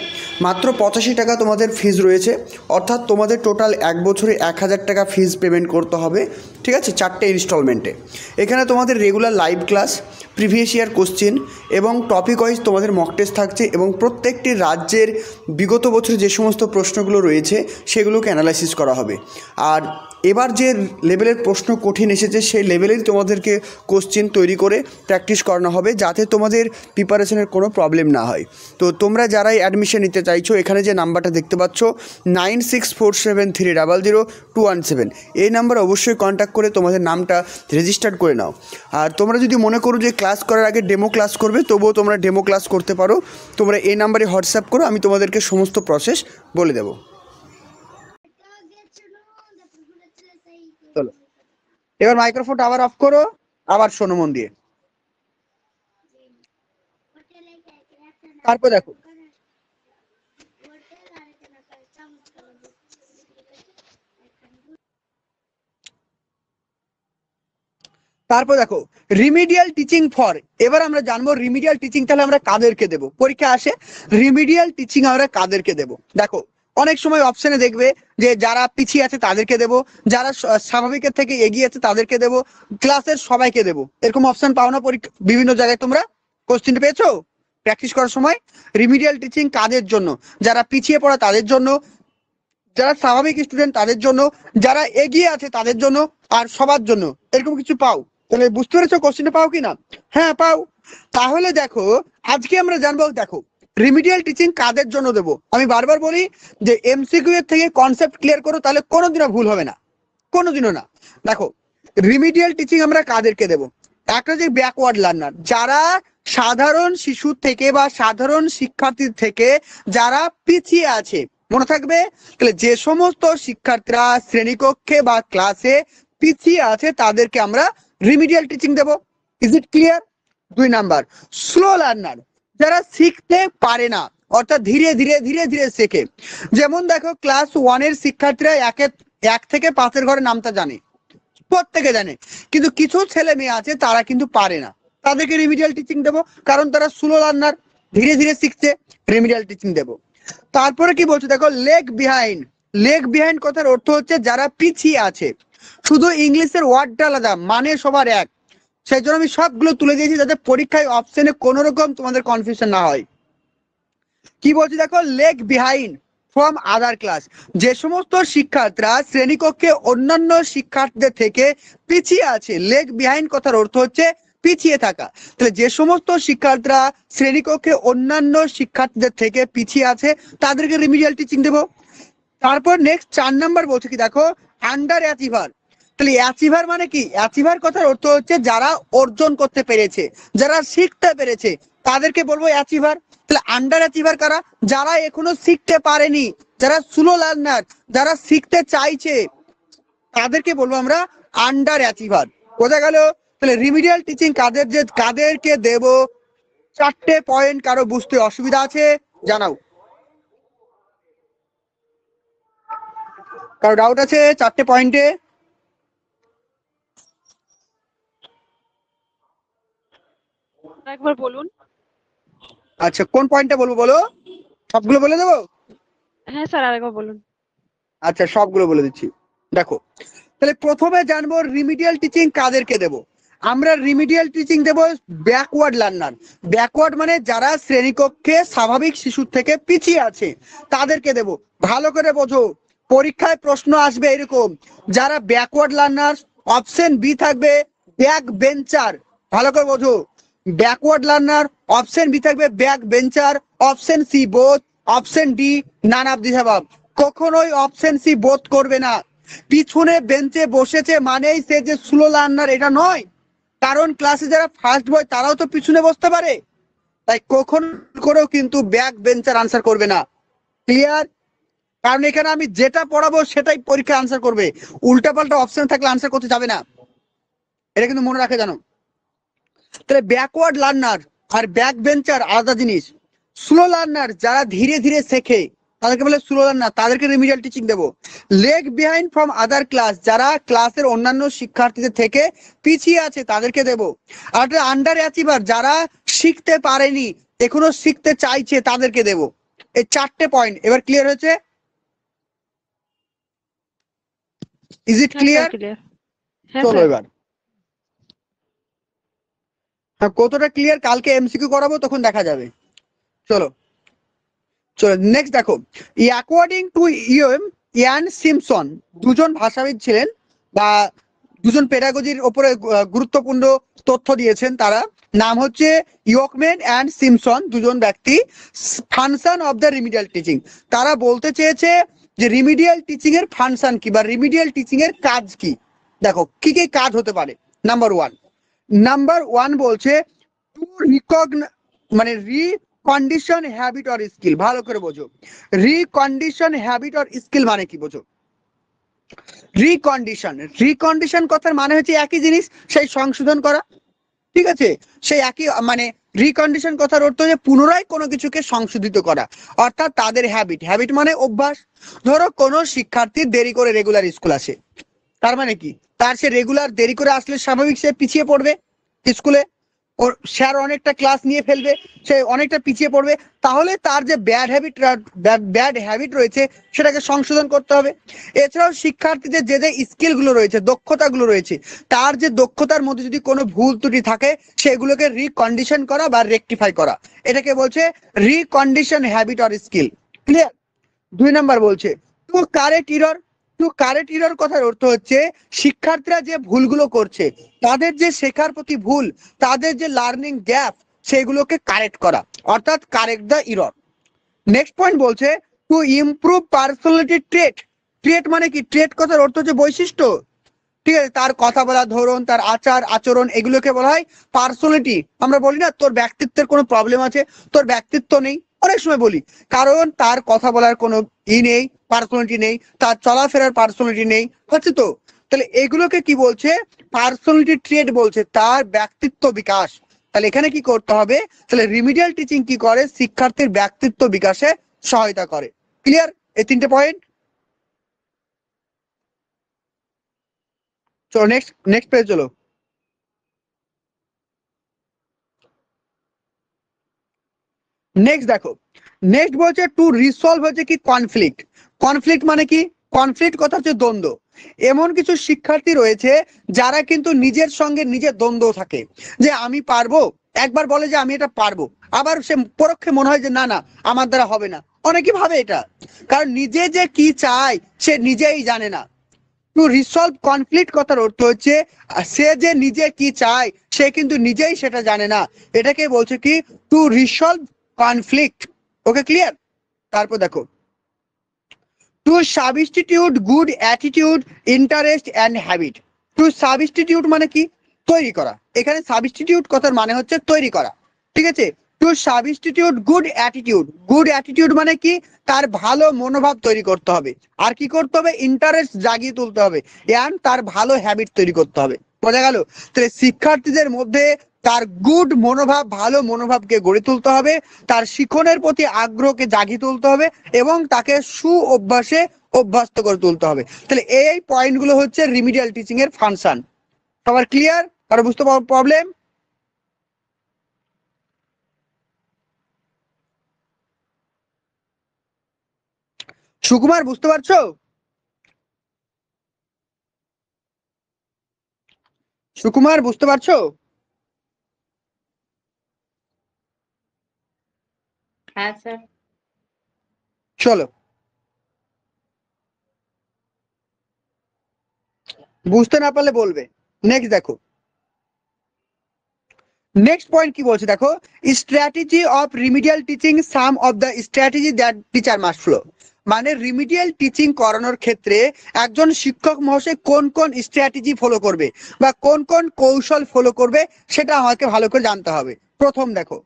মাত্র 85 টাকা তোমাদের ফিজ রয়েছে। অর্থাৎ তোমাদের টোটাল 1 বছরে 1000 টাকা ফিজ পেমেন্ট করতে হবে, ঠিক আছে, 4টে ইনস্টলমেন্টে। এখানে তোমাদের regular live class, previous year question এবং টপিক ওয়াইজ তোমাদের মক টেস্ট থাকছে, এবং প্রত্যেকটি রাজ্যের বিগত বছরে যে সমস্ত প্রশ্নগুলো রয়েছে সেগুলোকে অ্যানালাইসিস করা হবে। আর এবার যে লেভেলের প্রশ্ন কঠিন এসেছে সেই লেভেলেই তোমাদেরকে কোশ্চেন তৈরি করে প্র্যাকটিস করানো হবে, যাতে তোমাদের প্রিপারেশনের কোনো প্রবলেম না হয়। তো তোমরা যারাই অ্যাডমিশন নিতে চাইছো, এখানে যে নাম্বারটা দেখতে পাচ্ছ 9647300217, এই নাম্বার অবশ্যই কন্ট্যাক্ট করে তোমাদের নামটা রেজিস্টার করে নাও। আর তোমরা যদি মনে করো যে ক্লাস করার আগে ডেমো ক্লাস করবে, তবুও তোমরা ডেমো ক্লাস করতে পারো। তোমরা এই নাম্বারে হোয়াটসঅ্যাপ করো, আমি তোমাদেরকে সমস্ত প্রসেস বলে দেবো। চলো এবার মাইক্রোফোনটা আবার অফ করো, আবার শোনো মন দিয়ে। তারপর দেখো, তারপর দেখো রিমিডিয়াল টিচিং ফর, এবার আমরা জানবো রিমিডিয়াল টিচিং তাহলে আমরা কাদেরকে দেব, পরীক্ষা আসে রিমিডিয়াল টিচিং আমরা কাদেরকে দেব। দেখো অনেক সময় অপশনে দেখবে যে যারা পিছিয়ে আছে তাদেরকে দেব, যারা স্বাভাবিকের থেকে এগিয়ে আছে তাদেরকে দেব, ক্লাসের সবাইকে দেব, এরকম অপশন পাও না পরীক্ষা বিভিন্ন জায়গায়? তোমরা কোশ্চেন পেয়েছো প্র্যাকটিস করার সময়? রিমিডিয়াল টিচিং কাদের জন্য? যারা পিছিয়ে পড়া তাদের জন্য, যারা স্বাভাবিক স্টুডেন্ট তাদের জন্য, যারা এগিয়ে আছে তাদের জন্য, আর সবার জন্য, এরকম কিছু পাও? তাহলে বুঝতে পেরেছো কোশ্চেনটা পাও কিনা? হ্যাঁ পাও। তাহলে দেখো আজকে আমরা জানবো, দেখো রিমিডিয়াল টিচিং কাদের জন্য দেবো। আমি বারবার বলি যে এমসিকিউ এর থেকে কনসেপ্ট ক্লিয়ার করো, তাহলে কোনোদিনও ভুল হবে না, কোনোদিনও না। দেখো রিমিডিয়াল টিচিং আমরা কাদেরকে দেবো? একটা যে ব্যাকওয়ার্ড লার্নার, যারা সাধারণ শিশু থেকে বা সাধারণ শিক্ষার্থীর থেকে যারা পিছিয়ে আছে, মনে থাকবে? তাহলে যে সমস্ত শিক্ষার্থীরা শ্রেণীকক্ষে বা ক্লাসে পিছিয়ে আছে তাদেরকে আমরা রিমিডিয়াল টিচিং দেব। Is it clear? 2 number slow learner, যারা শিখতে পারে না, অর্থাৎ ধীরে ধীরে ধীরে ধীরে শেখে। যেমন দেখো ক্লাস 1 এর শিক্ষার্থীরা 1 থেকে 5 ঘরে নামতা জানে, প্রত্যেকে জানে, কিন্তু কিছু ছেলে মেয়ে আছে তারা কিন্তু পারে না, তাদেরকে রিমিডিয়াল টিচিং দেবো, কারণ তারা স্লো লার্নার, ধীরে ধীরে শিখছে, রিমিডিয়াল টিচিং দেবো। তারপরে কি বলছে দেখো লেগ বিহাইন্ড, লেগ বিহাইন্ড কথার অর্থ হচ্ছে যারা পিছিয়ে আছে, শুধু ইংলিশের ওয়ার্ডটা আলাদা, মানে সবার এক, সেই জন্য আমি সবগুলো তুলে দিয়েছি যাতে পরীক্ষায় অপশনে কোনো রকম তোমাদের কনফিউশন না হয়। কি বলছি দেখো leg behind from other class, যে সমস্ত শিক্ষার্থীরা শ্রেণীকক্ষে অন্যান্য শিক্ষার্থীদের থেকে পিছিয়ে আছে, লেগ বিহাইন্ড কথার অর্থ হচ্ছে পিছিয়ে থাকা। তাহলে যে সমস্ত শিক্ষার্থীরা শ্রেণীকক্ষে অন্যান্য শিক্ষার্থীদের থেকে পিছিয়ে আছে তাদেরকে রিমিডিয়াল টিচিং দেবো। তারপর নেক্সট 4 নাম্বার বলছে কি দেখো আন্ডার অ্যাচিভার। তাহলে অ্যাচিভার মানে কি? অ্যাচিভার কথার অর্থ হচ্ছে যারা অর্জন করতে পেরেছে, যারা শিখতে পেরেছে, তাদেরকে বলবো অ্যাচিভার। তাহলে আন্ডার অ্যাচিভার কারা? যারা এখনো শিখতে পারেনি, যারা স্লো লার্নার, যারা শিখতে চাইছে, তাদেরকে বলবো আমরা আন্ডার অ্যাচিভার। বোঝা গেল? তাহলে রিমিডিয়াল টিচিং কাদেরকে দেব, 4টে পয়েন্ট। কারো বুঝতে অসুবিধা আছে জানাও, কারো ডাউট আছে 4টে পয়েন্টে? একবার বলুন। আচ্ছা কোন পয়েন্টটা বলবো বলো? সবগুলো বলে দেবো? হ্যাঁ স্যার আরেকবার বলুন। আচ্ছা সবগুলো বলে দিচ্ছি। দেখো তাহলে প্রথমে জানবো রিমিডিয়াল টিচিং কাদেরকে দেব। আমরা রিমিডিয়াল টিচিং দেব ব্যাকওয়ার্ড লার্নার। ব্যাকওয়ার্ড মানে যারা শ্রেণীকক্ষে স্বাভাবিক শিশুর থেকে পিছিয়ে আছে তাদেরকে দেব। ভালো করে বোঝো, পরীক্ষায় প্রশ্ন আসবে এরকম, যারা ব্যাকওয়ার্ড লার্নার, অপশন বি থাকবে ব্যাক বেঞ্চার। ভালো করে বোঝো, ব্যাকওয়ার্ড লার্নার, অপশন বি থাকবে back bencher, option C both, option D none of this above. কখনোই অপশন সি বোথ করবে না। পিছনে বেঞ্চে বসেছে মানেই সে যে স্লো লার্নার এটা নয়, কারণ ক্লাসে যারা ফার্স্ট বয় তারাও তো পিছনে বসতে পারে। তাই কখন করেও কিন্তু ব্যাক বেঞ্চার আনসার করবে না। ক্লিয়ার? কারণ এখানে আমি যেটা পড়াবো সেটাই পরীক্ষা আনসার করবে, উল্টাপাল্টা অপশন থাকলে আনসার করতে যাবে না, এটা কিন্তু মনে রাখে জানো। তাহলে ব্যাকওয়ার্ড লার্নার আর ব্যাক বেঞ্চার আলাদা জিনিস। স্লো লার্নার যারা ধীরে ধীরে শেখে তাদেরকে বলে স্লো লার্নার, তাদেরকে রিমিডিয়াল টিচিং দেবো। Leg behind from other class, যারা ক্লাসের অন্যান্য শিক্ষার্থীদের থেকে পিছিয়ে আছে তাদেরকে দেবো। আর আন্ডার অ্যাচিভার, যারা শিখতে পারেনি এখনো শিখতে চাইছে তাদেরকে দেবো। এই 4টে পয়েন্ট এবার ক্লিয়ার হয়েছে? Is it clear? হ্যাঁ চলো স্যার। এবার হ্যাঁ, কতটা ক্লিয়ার কালকে এমসিকিউ করাবো তখন দেখা যাবে। চলো চলো নেক্সট দেখো, অ্যাকর্ডিং টু ইয়ান সিমসন, দুজন ভাষাবিদ ছিলেন বা দুজন পেডাগজির ওপরে গুরুত্বপূর্ণ তথ্য দিয়েছেন, তারা নাম হচ্ছে ইয়কম্যান অ্যান্ড সিমসন, দুজন ব্যক্তি। Function of the remedial teaching, তারা বলতে চেয়েছে যে রিমিডিয়াল টিচিং এর ফাংশন কি বা রিমিডিয়াল টিচিং এর কাজ কি। দেখো কি কি কাজ হতে পারে। নাম্বার ওয়ান বলছে টু মানে রিকন্ডিশন হ্যাবিট অর স্কিল। ভালো করে বোঝো, রিকন্ডিশন হ্যাবিট অর স্কিল মানে কি বোঝো। রিকন্ডিশন কথার মানে হচ্ছে একই জিনিস, সেই সংশোধন করা, ঠিক আছে, সেই একই মানে রিকন্ডিশন কথার অর্থ যে পুনরায় কোনো কিছুকে সংশোধিত করা, অর্থাৎ তাদের হ্যাবিট মানে অভ্যাস। ধরো কোনো শিক্ষার্থী দেরি করে রেগুলার স্কুল আসে, তার মানে কি, তার সে রেগুলার দেরি করে আসলে স্বাভাবিক সে পিছিয়ে পড়বে স্কুলে, ওর স্যার অনেকটা ক্লাস নিয়ে ফেলবে, সে অনেকটা পিছিয়ে পড়বে। তাহলে তার যে ব্যাড হ্যাবিট রয়েছে সেটাকে সংশোধন করতে হবে। এছাড়াও শিক্ষার্থীদের যে যে স্কিলগুলো রয়েছে, দক্ষতাগুলো রয়েছে, তার যে দক্ষতার মধ্যে যদি কোনো ভুল ত্রুটি থাকে সেগুলোকে রিকন্ডিশন করা বা রেকটিফাই করা, এটাকে বলছে recondition habit or skill. Clear? 2 number বলছে to correct error. To correct error কথার অর্থ হচ্ছে শিক্ষার্থীরা যে ভুলগুলো করছে, তাদের যে শেখার প্রতি ভুল, তাদের যে লার্নিং গ্যাপ, সেগুলোকে কারেক্ট করা, অর্থাৎ correct the error. Next point বলছে টু ইমপ্রুভ পার্সোনালিটি ট্রেট। ট্রেট মানে কি? ট্রেট কথার অর্থ হচ্ছে বৈশিষ্ট্য, ঠিক আছে? তার কথা বলার ধরন, তার আচার আচরণ, এগুলোকে বলা হয় পার্সোনালিটি। আমরা বলি না তোর ব্যক্তিত্বের কোনো প্রবলেম আছে, তোর ব্যক্তিত্ব নেই, অনেক সময় বলি, কারণ তার কথা বলার কোনো নেই, পার্সোনালিটি নেই, তার চলাফেরার পার্সোনালিটি নেই, হচ্ছে তো? তাহলে এগুলোকে কি বলছে? পার্সোনালিটি ট্রেট বলছে, তার ব্যক্তিত্ব বিকাশ। তাহলে এখানে কি করতে হবে? তাহলে রিমিডিয়াল টিচিং কি করে? শিক্ষার্থীর ব্যক্তিত্ব বিকাশে সহায়তা করে। ক্লিয়ার এই 3টে পয়েন্ট? চলো নেক্সট পেজ চলো। নেক্সট দেখো, নেক্সট বলছে টু রিসলভ হচ্ছে কি কনফ্লিক্ট। কনফ্লিক্ট মানে কি? কনফ্লিক্ট কথা হচ্ছে দ্বন্দ্ব। এমন কিছু শিক্ষার্থী রয়েছে যারা কিন্তু নিজের সঙ্গে নিজের দ্বন্দ্ব থাকে, যে আমি পারবো, একবার বলে যে আমি এটা পারবো, আবার সে পরোক্ষে মনে হয় যে না না আমার দ্বারা হবে না। অনেকে ভাবে এটা, কারণ নিজে যে কি চায় সে নিজেই জানে না। টু রিসলভ কনফ্লিক্ট কথার অর্থ হচ্ছে সে যে নিজে কি চায় সে কিন্তু নিজেই সেটা জানে না, এটাকে বলছে কি to resolve conflict. Okay, clear? তারপর দেখো to substitute good attitude, interest and habit. To substitute মানে কি? তৈরি করা। এখানে সাবস্টিটিউট কথার মানে হচ্ছে তৈরি করা, ঠিক আছে? To substitute good attitude. Good attitude মানে কি? তার ভালো মনোভাব তৈরি করতে হবে। আর কি করতে হবে? ইন্টারেস্ট জাগিয়ে তুলতে হবে, এন্ড তার ভালো হ্যাবিট তৈরি করতে হবে। বোঝা গেল? তাহলে শিক্ষার্থীদের মধ্যে তার গুড মনোভাব, ভালো মনোভাবকে গড়ে তুলতে হবে, তার শিক্ষণের প্রতি আগ্রহকে জাগিয়ে তুলতে হবে, এবং তাকে অভ্যাসে অভ্যস্ত করে তুলতে হবে। তাহলে এই পয়েন্টগুলো হচ্ছে রিমিডিয়াল টিচিং এর ফাংশন। সবার ক্লিয়ার? আর বুঝতে প্রবলেম? সুকুমার বুঝতে পারছো? সুকুমার বুঝতে পারছো? হ্যাঁ স্যার। চলো, বুঝতে না পারলে বলবে। নেক্সট দেখো, নেক্সট পয়েন্ট কি বলছে দেখো, strategy of remedial teaching, some of the strategy that teacher must follow. মানে রিমিডিয়াল টিচিং করানোর ক্ষেত্রে একজন শিক্ষক মহাশয় কোন কোন স্ট্র্যাটেজি ফলো করবে বা কোন কোন কৌশল ফলো করবে সেটা আমাকে ভালো করে জানতে হবে। প্রথম দেখো,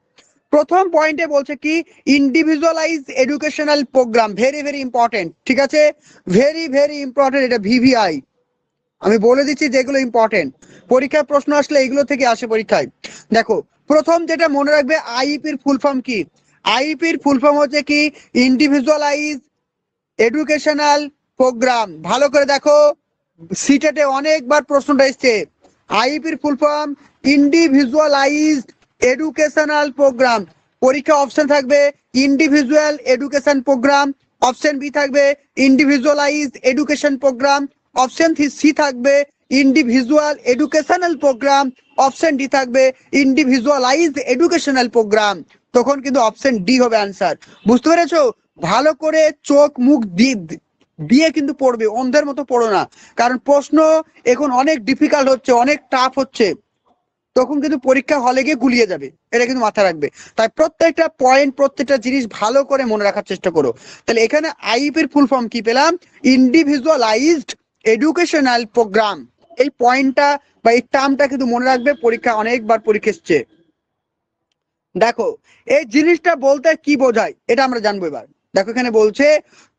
প্রথম পয়েন্টে বলছে কি individualise educational programme, very very important, ঠিক আছে? ভেরি ভেরি ইম্পর্টেন্ট, এটা ভিভিআই। আমি বলে দিচ্ছি যেগুলো ইম্পর্টেন্ট, পরীক্ষায় প্রশ্ন আসলে এগুলো থেকে আসে পরীক্ষায়। দেখো, প্রথম যেটা মনে রাখবে, আইইপির ফুল ফর্ম কি? আইইপির ফুল ফর্ম হচ্ছে কি ইন্ডিভিজুয়ালাইজ এডুকেশনাল প্রোগ্রাম। ভালো করে দেখো, সিটেটে অনেকবার প্রশ্নটা এসছে। আইইপির full form individualized educational program. পরীক্ষা অপশন থাকবে individual education program, option B থাকবে individualized education program, option C থাকবে individual educational program, option D থাকবে ইন্ডিভিজুয়ালাইজড এডুকেশনাল প্রোগ্রাম। তখন কিন্তু অপশন ডি হবে আনসার। বুঝতে পেরেছো? ভালো করে চোখ মুখ দিয়ে কিন্তু পড়বে, অন্ধের মতো পড়ো না, কারণ প্রশ্ন এখন অনেক ডিফিকাল্ট হচ্ছে, অনেক টাফ হচ্ছে, তখন কিন্তু পরীক্ষা হলে গিয়ে গুলিয়ে যাবে, এটা কিন্তু মাথায় রাখবে। তাই প্রত্যেকটা পয়েন্ট, প্রত্যেকটা জিনিস ভালো করে মনে রাখার চেষ্টা করো। তাহলে এখানে আইইপির ফুল ফর্ম কি পেলাম? Individualised educational programme. এই পয়েন্টটা বা এই টার্মটা কিন্তু মনে রাখবে, পরীক্ষা অনেকবার পরীক্ষা এসছে। দেখো, এই জিনিসটা বলতে কি বোঝায় এটা আমরা জানবো এবার। দেখো, এখানে বলছে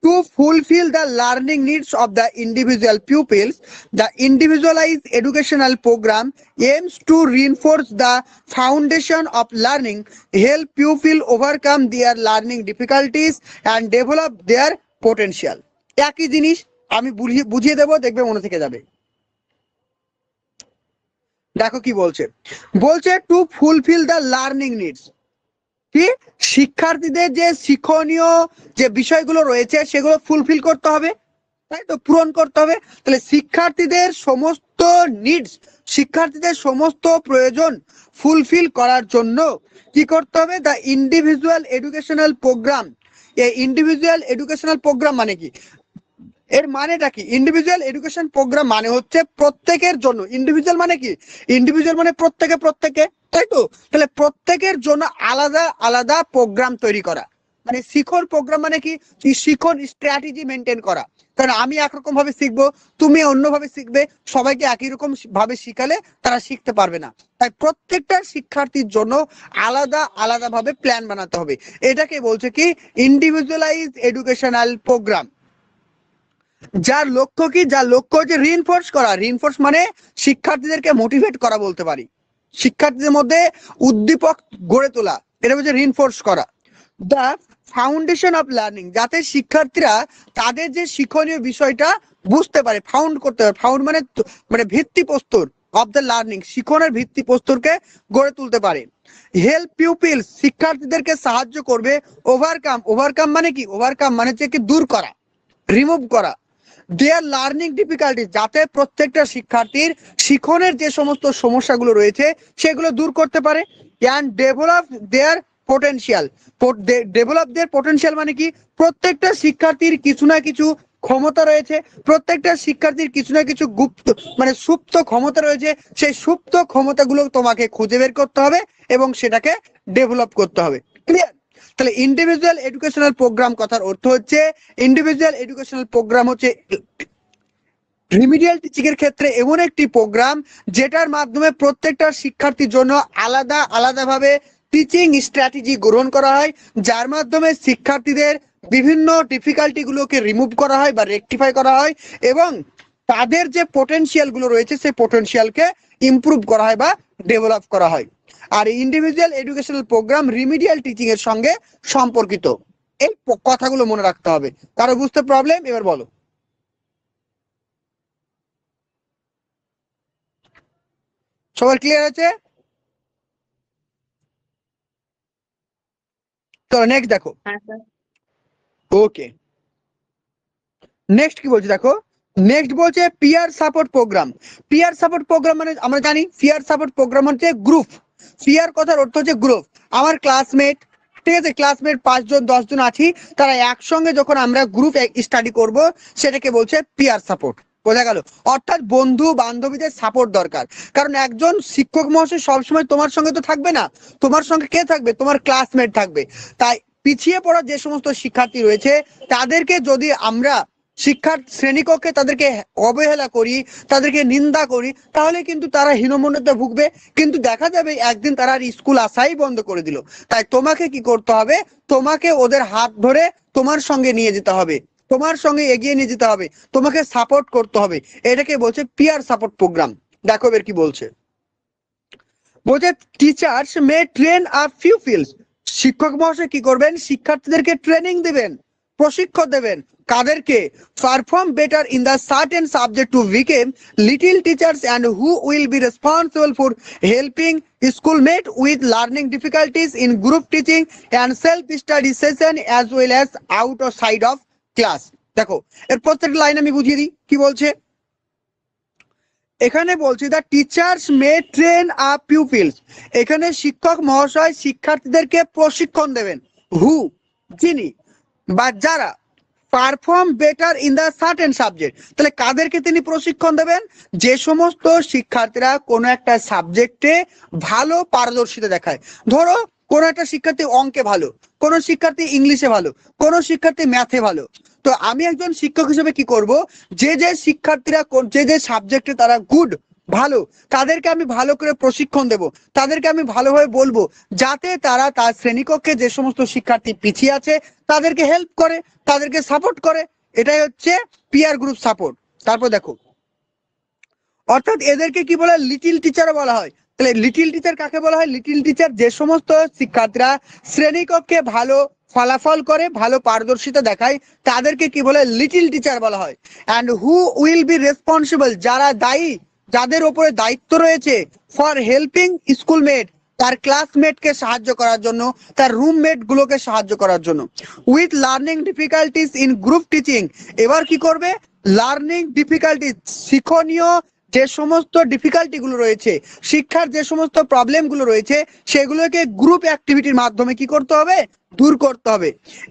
two fulfil the learning needs of the individual pupils, the individualised educational programme aims to reinforce the foundation of learning, help pupil overcome their learning difficulties and develop their potential। একই জিনিস আমি বুঝিয়ে দেবো, দেখবে মনে থেকে যাবে। দেখো কি বলছে, বলছে two fulfil the learning needs, কি শিক্ষার্থীদের যে শিক্ষণীয় যে বিষয়গুলো রয়েছে সেগুলো ফুলফিল করতে হবে, তাই তো, পূরণ করতে হবে। তাহলে শিক্ষার্থীদের সমস্ত নিডস, শিক্ষার্থীদের সমস্ত প্রয়োজন ফুলফিল করার জন্য কি করতে হবে, দ্য ইন্ডিভিজুয়াল এডুকেশনাল প্রোগ্রাম। এই ইন্ডিভিজুয়াল এডুকেশনাল প্রোগ্রাম মানে কি, এর মানেটা কি? ইন্ডিভিজুয়াল এডুকেশন প্রোগ্রাম মানে হচ্ছে প্রত্যেকের জন্য। ইন্ডিভিজুয়াল মানে কি? ইন্ডিভিজুয়াল মানে প্রত্যেকে প্রত্যেকে, তাই তো। তাহলে প্রত্যেকের জন্য আলাদা আলাদা প্রোগ্রাম তৈরি করা, মানে শিখন প্রোগ্রাম মানে কি, শিখন স্ট্র্যাটেজি মেনটেন করা। কারণ আমি একরকম ভাবে শিখবো, তুমি অন্যভাবে শিখবে, সবাইকে একই রকম ভাবে শিখালে তারা শিখতে পারবে না। তাই প্রত্যেকটা শিক্ষার্থীর জন্য আলাদা আলাদা ভাবে প্ল্যান বানাতে হবে। এটাকে বলছে কি ইন্ডিভিজুয়ালাইজ এডুকেশনাল প্রোগ্রাম। যার লক্ষ্য কি, যার লক্ষ্য হচ্ছে রিইনফোর্স করা। রিইনফোর্স মানে শিক্ষার্থীদেরকে মোটিভেট করা বলতে পারি, শিক্ষার্থীদের মধ্যে উদ্দীপক গড়ে তোলা, এটা হচ্ছে রিইনফোর্স করা। দ্য ফাউন্ডেশন অফ লার্নিং, যাতে শিক্ষার্থীরা তাদের যে শিক্ষণীয় বিষয়টা বুঝতে পারে, ফাউন্ড করতে পারে। ফাউন্ড মানে মানে ভিত্তিপ্রস্তর অফ দ্য লার্নিং, শিক্ষণের ভিত্তিপ্রস্তরকে গড়ে তুলতে পারে। হেল্প পিউপিলস, শিক্ষার্থীদেরকে সাহায্য করবে। ওভারকাম, ওভারকাম মানে কি, ওভারকাম মানে হচ্ছে কি দূর করা, রিমুভ করা দেয়ার লার্নিং ডিফিকাল্টি, যাতে প্রত্যেকটা শিক্ষার্থীর শিখনের যে সমস্ত সমস্যাগুলো রয়েছে সেগুলো দূর করতে পারে। And develop there potential, develop there potential মানে কি, প্রত্যেকটা শিক্ষার্থীর কিছু না কিছু ক্ষমতা রয়েছে, প্রত্যেকটা শিক্ষার্থীর কিছু না কিছু গুপ্ত মানে সুপ্ত ক্ষমতা রয়েছে, সেই সুপ্ত ক্ষমতাগুলো তোমাকে খুঁজে বের করতে হবে এবং সেটাকে ডেভেলপ করতে হবে। ক্লিয়ার? তাহলে ইন্ডিভিজুয়াল এডুকেশনাল প্রোগ্রাম কথার অর্থ হচ্ছে, ইন্ডিভিজুয়াল এডুকেশনাল প্রোগ্রাম হচ্ছে রিমিডিয়াল টিচিং এর ক্ষেত্রে এমন একটি প্রোগ্রাম যেটার মাধ্যমে প্রত্যেকটা শিক্ষার্থীর জন্য আলাদা আলাদাভাবে টিচিং স্ট্র্যাটেজি গ্রহণ করা হয়, যার মাধ্যমে শিক্ষার্থীদের বিভিন্ন ডিফিকাল্টি গুলোকে রিমুভ করা হয় বা রেকটিফাই করা হয় এবং তাদের যে পোটেনশিয়াল গুলো রয়েছে সেই পোটেনশিয়ালকে ইমপ্রুভ করা হয় বা ডেভেলপ করা হয়। আর individual educational program remedial teaching এর সঙ্গে সম্পর্কিত। এই কথাগুলো মনে রাখতে হবে। কারো বুঝতে প্রবলেম? এবার বলো। সবার ক্লিয়ার আছে? তো নেক্সট দেখো। হ্যাঁ স্যার। ওকে, নেক্সট কি বলছে দেখো, নেক্সট বলছে peer support programme. Peer support programme মানে আমরা জানি পিয়ার সাপোর্ট প্রোগ্রাম হচ্ছে গ্রুপ। পিয়ার কথার অর্থ হচ্ছে গ্রুপ। আমার ক্লাসমেট, ঠিক আছে, ক্লাসমেট 5 জন 10 জন আছি, তারা একসঙ্গে যখন আমরা গ্রুপ স্টাডি করব সেটাকে বলছে পিয়ার সাপোর্ট। বোঝা গেল? অর্থাৎ বন্ধু বান্ধবীদের সাপোর্ট দরকার। কারণ একজন শিক্ষক মহাশয় সবসময় তোমার সঙ্গে তো থাকবে না, তোমার সঙ্গে কে থাকবে? তোমার ক্লাসমেট থাকবে। তাই পিছিয়ে পড়া যে সমস্ত শিক্ষার্থী রয়েছে তাদেরকে যদি আমরা শিক্ষার শ্রেণীকক্ষে তাদেরকে অবহেলা করি, তাদেরকে নিন্দা করি, তাহলে কিন্তু তারা হীনমন্যতায় ভুগবে। কিন্তু দেখা যাবে একদিন তারা আর স্কুল আসাই বন্ধ করে দিল। তাই তোমাকে কি করতে হবে? তোমাকে ওদের হাত ধরে তোমার সঙ্গে নিয়ে যেতে হবে, তোমার সঙ্গে এগিয়ে নিয়ে যেতে হবে, তোমাকে সাপোর্ট করতে হবে। এটাকে বলছে পিয়ার সাপোর্ট প্রোগ্রাম। দেখো এর কি বলছে, বলছে টিচার্স মে ট্রেন আপ পিউপিলস, শিক্ষক মহাশয় কি করবেন? শিক্ষার্থীদেরকে ট্রেনিং দেবেন, প্রশিক্ষণ দেবেন। কাদেরকে? Perform better in the certain subject to became little teachers and who will be responsible for helping schoolmate with learning difficulties in group teaching and self study session as well as out of side of class. দেখো এর প্রত্যেকটা line আমি বুঝিয়ে দিই কি বলছে। এখানে বলছি the teachers May train up pupils, এখানে শিক্ষক মহাশয় শিক্ষার্থীদেরকে প্রশিক্ষণ দেবেন। হু, যিনি বা যারা, perform better in the certain subject, তাহলে কাদেরকে তিনি প্রশিক্ষণ দেবেন? যে সমস্ত শিক্ষার্থীরা কোনো একটা সাবজেক্টে ভালো পারদর্শিতা দেখায়। ধরো কোনো একটা শিক্ষার্থী অঙ্কে ভালো, কোনো শিক্ষার্থী ইংলিশে ভালো, কোনো শিক্ষার্থী ম্যাথে ভালো। তো আমি একজন শিক্ষক হিসেবে কি করব? যে যে শিক্ষার্থীরা যে যে সাবজেক্টে তারা গুড, ভালো, তাদেরকে আমি ভালো করে প্রশিক্ষণ দেব, তাদেরকে আমি ভালোভাবে বলবো যাতে তারা তার শ্রেণীকক্ষে যে সমস্ত শিক্ষার্থী পিছিয়ে আছে তাদেরকে হেল্প করে, তাদেরকে সাপোর্ট করে। এটাই হচ্ছে পিয়ার গ্রুপ সাপোর্ট। তারপর দেখো, অর্থাৎ এদেরকে কি বলা হয়? লিটিল টিচারও বলা হয়। তাহলে লিটিল টিচার কাকে বলা হয়? লিটিল টিচার যে সমস্ত শিক্ষার্থীরা শ্রেণীকক্ষে ভালো ফলাফল করে, ভালো পারদর্শিতা দেখায়, তাদেরকে কি বলে? লিটিল টিচার বলা হয়। And who will be responsible, যারা দায়ী যাদের ওপরে দায়িত্ব রয়েছে ফর হেল্পিং স্কুলমেট, তার ক্লাসমেটকে সাহায্য করার জন্য, তার রুমমেট গুলোকে সাহায্য করার জন্য। With learning difficulties in group teaching, এবার কি করবে, লার্নিং ডিফিকাল্টিস, শিক্ষণীয় যে সমস্ত ডিফিকাল্টি গুলো রয়েছে, শিক্ষার যে সমস্ত প্রবলেম গুলো রয়েছে, সেগুলোকে গ্রুপ অ্যাক্টিভিটির মাধ্যমে কি করতে হবে, দূর করতে হবে।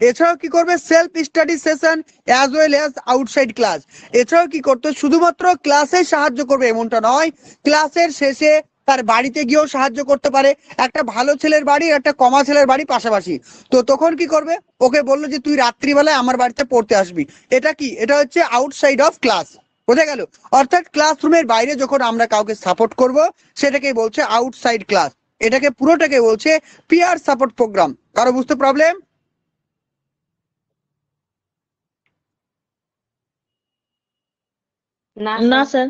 এছাড়াও কি করবে, self study session as well as outside class. এছাড়াও কি করতে, শুধুমাত্র ক্লাসে সাহায্য করবে এমনটা নয়, ক্লাসের শেষে তার বাড়িতে গিয়েও সাহায্য করতে পারে। একটা ভালো ছেলের বাড়ি, একটা কমা ছেলের বাড়ি পাশাপাশি, তো তখন কি করবে, ওকে বললো যে তুই রাত্রিবেলায় আমার বাড়িতে পড়তে আসবি। এটা কি, এটা হচ্ছে আউটসাইড অফ ক্লাস, বোঝা গেল? অর্থাৎ ক্লাসরুমের বাইরে যখন আমরা কাউকে সাপোর্ট করব, সেটাকেই বলছে আউটসাইড ক্লাস। এটাকে পুরোটাকে বলছে পিয়ার সাপোর্ট প্রোগ্রাম। কারো বুঝতে প্রবলেম? না না স্যার।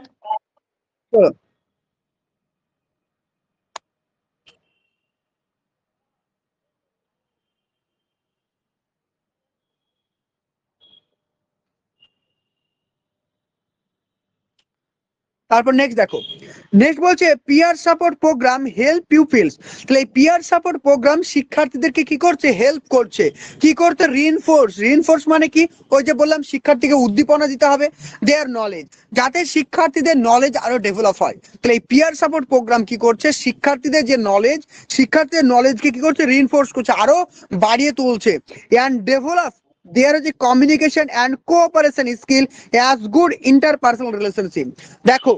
স্যার। তারপর নেক্সট দেখো, নেক্সট বলছে peer support programme help pupils. তাহলে এই পিয়ার সাপোর্ট প্রোগ্রাম শিক্ষার্থীদেরকে কি করছে, হেল্প করছে। কি করতে, রিইনফোর্স। রিইনফোর্স মানে কি, ওই যে বললাম শিক্ষার্থীকে উদ্দীপনা দিতে হবে, দেয়ার নলেজ, যাতে শিক্ষার্থীদের নলেজ আরো ডেভেলপ হয়। তাহলে এই পিয়ার সাপোর্ট প্রোগ্রাম কি করছে, শিক্ষার্থীদের যে নলেজ, শিক্ষার্থীদের নলেজকে কি করছে, রিইনফোর্স করছে, আরো বাড়িয়ে তুলছে। And develop there is a communication and cooperation skill as good interpersonal relationship। দেখো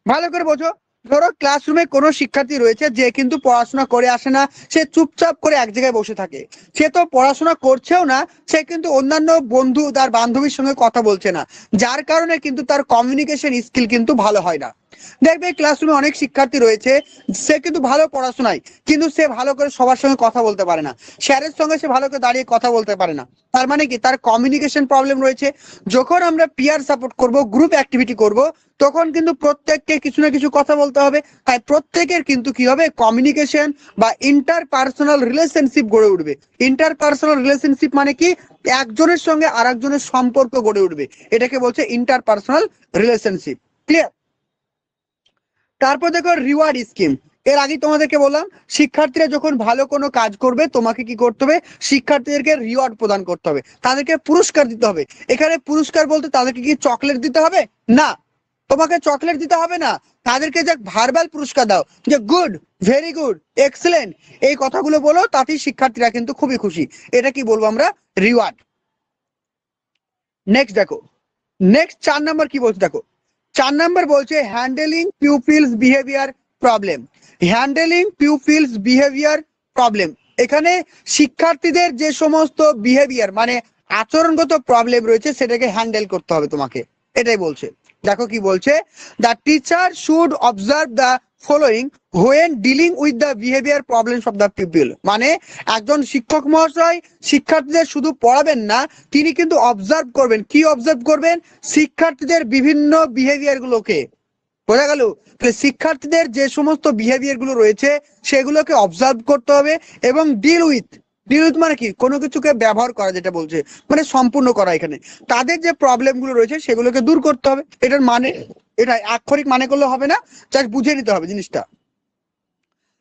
ভালো করে বোঝো, ধরো ক্লাসরুমে কোনো শিক্ষার্থী রয়েছে যে কিন্তু পড়াশোনা করে আসে না, সে চুপচাপ করে এক জায়গায় বসে থাকে, সে তো পড়াশোনা করছেও না, সে কিন্তু অন্যান্য বন্ধু তার বান্ধবীর সঙ্গে কথা বলছে না, যার কারণে কিন্তু তার কমিউনিকেশন স্কিল কিন্তু ভালো হয় না। দেখবে ক্লাসরুমে অনেক শিক্ষার্থী রয়েছে, সে কিন্তু ভালো পড়াশোনায়, কিন্তু সে ভালো করে সবার সঙ্গে কথা বলতে পারে না, স্যারের সঙ্গে সে ভালো করে দাঁড়িয়ে কথা বলতে পারে না। তার মানে কি, তার কমিউনিকেশন প্রবলেম রয়েছে। যখন আমরা পিয়ার সাপোর্ট করব, গ্রুপ অ্যাক্টিভিটি করব, তখন কিন্তু প্রত্যেককে কিছু না কিছু কথা বলতে হবে। তাই প্রত্যেকের কিন্তু কি হবে, কমিউনিকেশন বা ইন্টারপার্সোনাল রিলেশনশিপ গড়ে উঠবে। ইন্টারপার্সোনাল রিলেশনশিপ মানে কি, একজনের সঙ্গে আরেকজনের সম্পর্ক গড়ে উঠবে, এটাকে বলছে ইন্টারপার্সোনাল রিলেশনশিপ। ক্লিয়ার? তারপর দেখো রিওয়ার্ড স্কিম। এর আগে তোমাদেরকে বললাম, শিক্ষার্থীরা যখন ভালো কোনো কাজ করবে, তোমাকে কি করতে হবে, শিক্ষার্থীদেরকে রিওয়ার্ড প্রদান করতে হবে, তাদেরকে পুরস্কার দিতে হবে। এখানে পুরস্কার বলতে তাদেরকে কি চকলেট দিতে হবে না, তোমাকে চকলেট দিতে হবে না, তাদেরকে যে ভার্বাল পুরস্কার দাও, যে গুড, ভেরি গুড, এক্সেলেন্ট, এই কথাগুলো বলো, তাতেই শিক্ষার্থীরা কিন্তু খুবই খুশি। এটা কি বলবো আমরা, রিওয়ার্ড। নেক্সট দেখো, নেক্সট 4 নাম্বার কি বলছে দেখো, 4 নাম্বার বলছে handling pupils behaviour problem. Handling pupils behaviour problem, এখানে শিক্ষার্থীদের যে সমস্ত বিহেভিয়ার মানে আচরণগত প্রবলেম রয়েছে, সেটাকে হ্যান্ডেল করতে হবে তোমাকে, এটাই বলছে। দেখো কি বলছে, the teacher should observe the following when dealing with the behaviour problems of the people. মানে একজন শিক্ষক মহাশয় শিক্ষার্থীদের শুধু পড়াবেন না, তিনি কিন্তু অবজার্ভ করবেন। কি অবজার্ভ করবেন, শিক্ষার্থীদের বিভিন্ন বিহেভিয়ার গুলোকে। বোঝা গেল? শিক্ষার্থীদের যে সমস্ত বিহেভিয়ার গুলো রয়েছে, সেগুলোকে অবজার্ভ করতে হবে এবং ডিল উইথ মানে কি, কোনো কিছুকে ব্যবহার করা, যেটা বলছে মানে সম্পূর্ণ করা। এখানে তাদের যে প্রবলেম গুলো রয়েছে সেগুলোকে দূর করতে হবে। এটার মানে, এটা আক্ষরিক মানে করলে হবে না, জাস্ট বুঝে নিতে হবে জিনিসটা।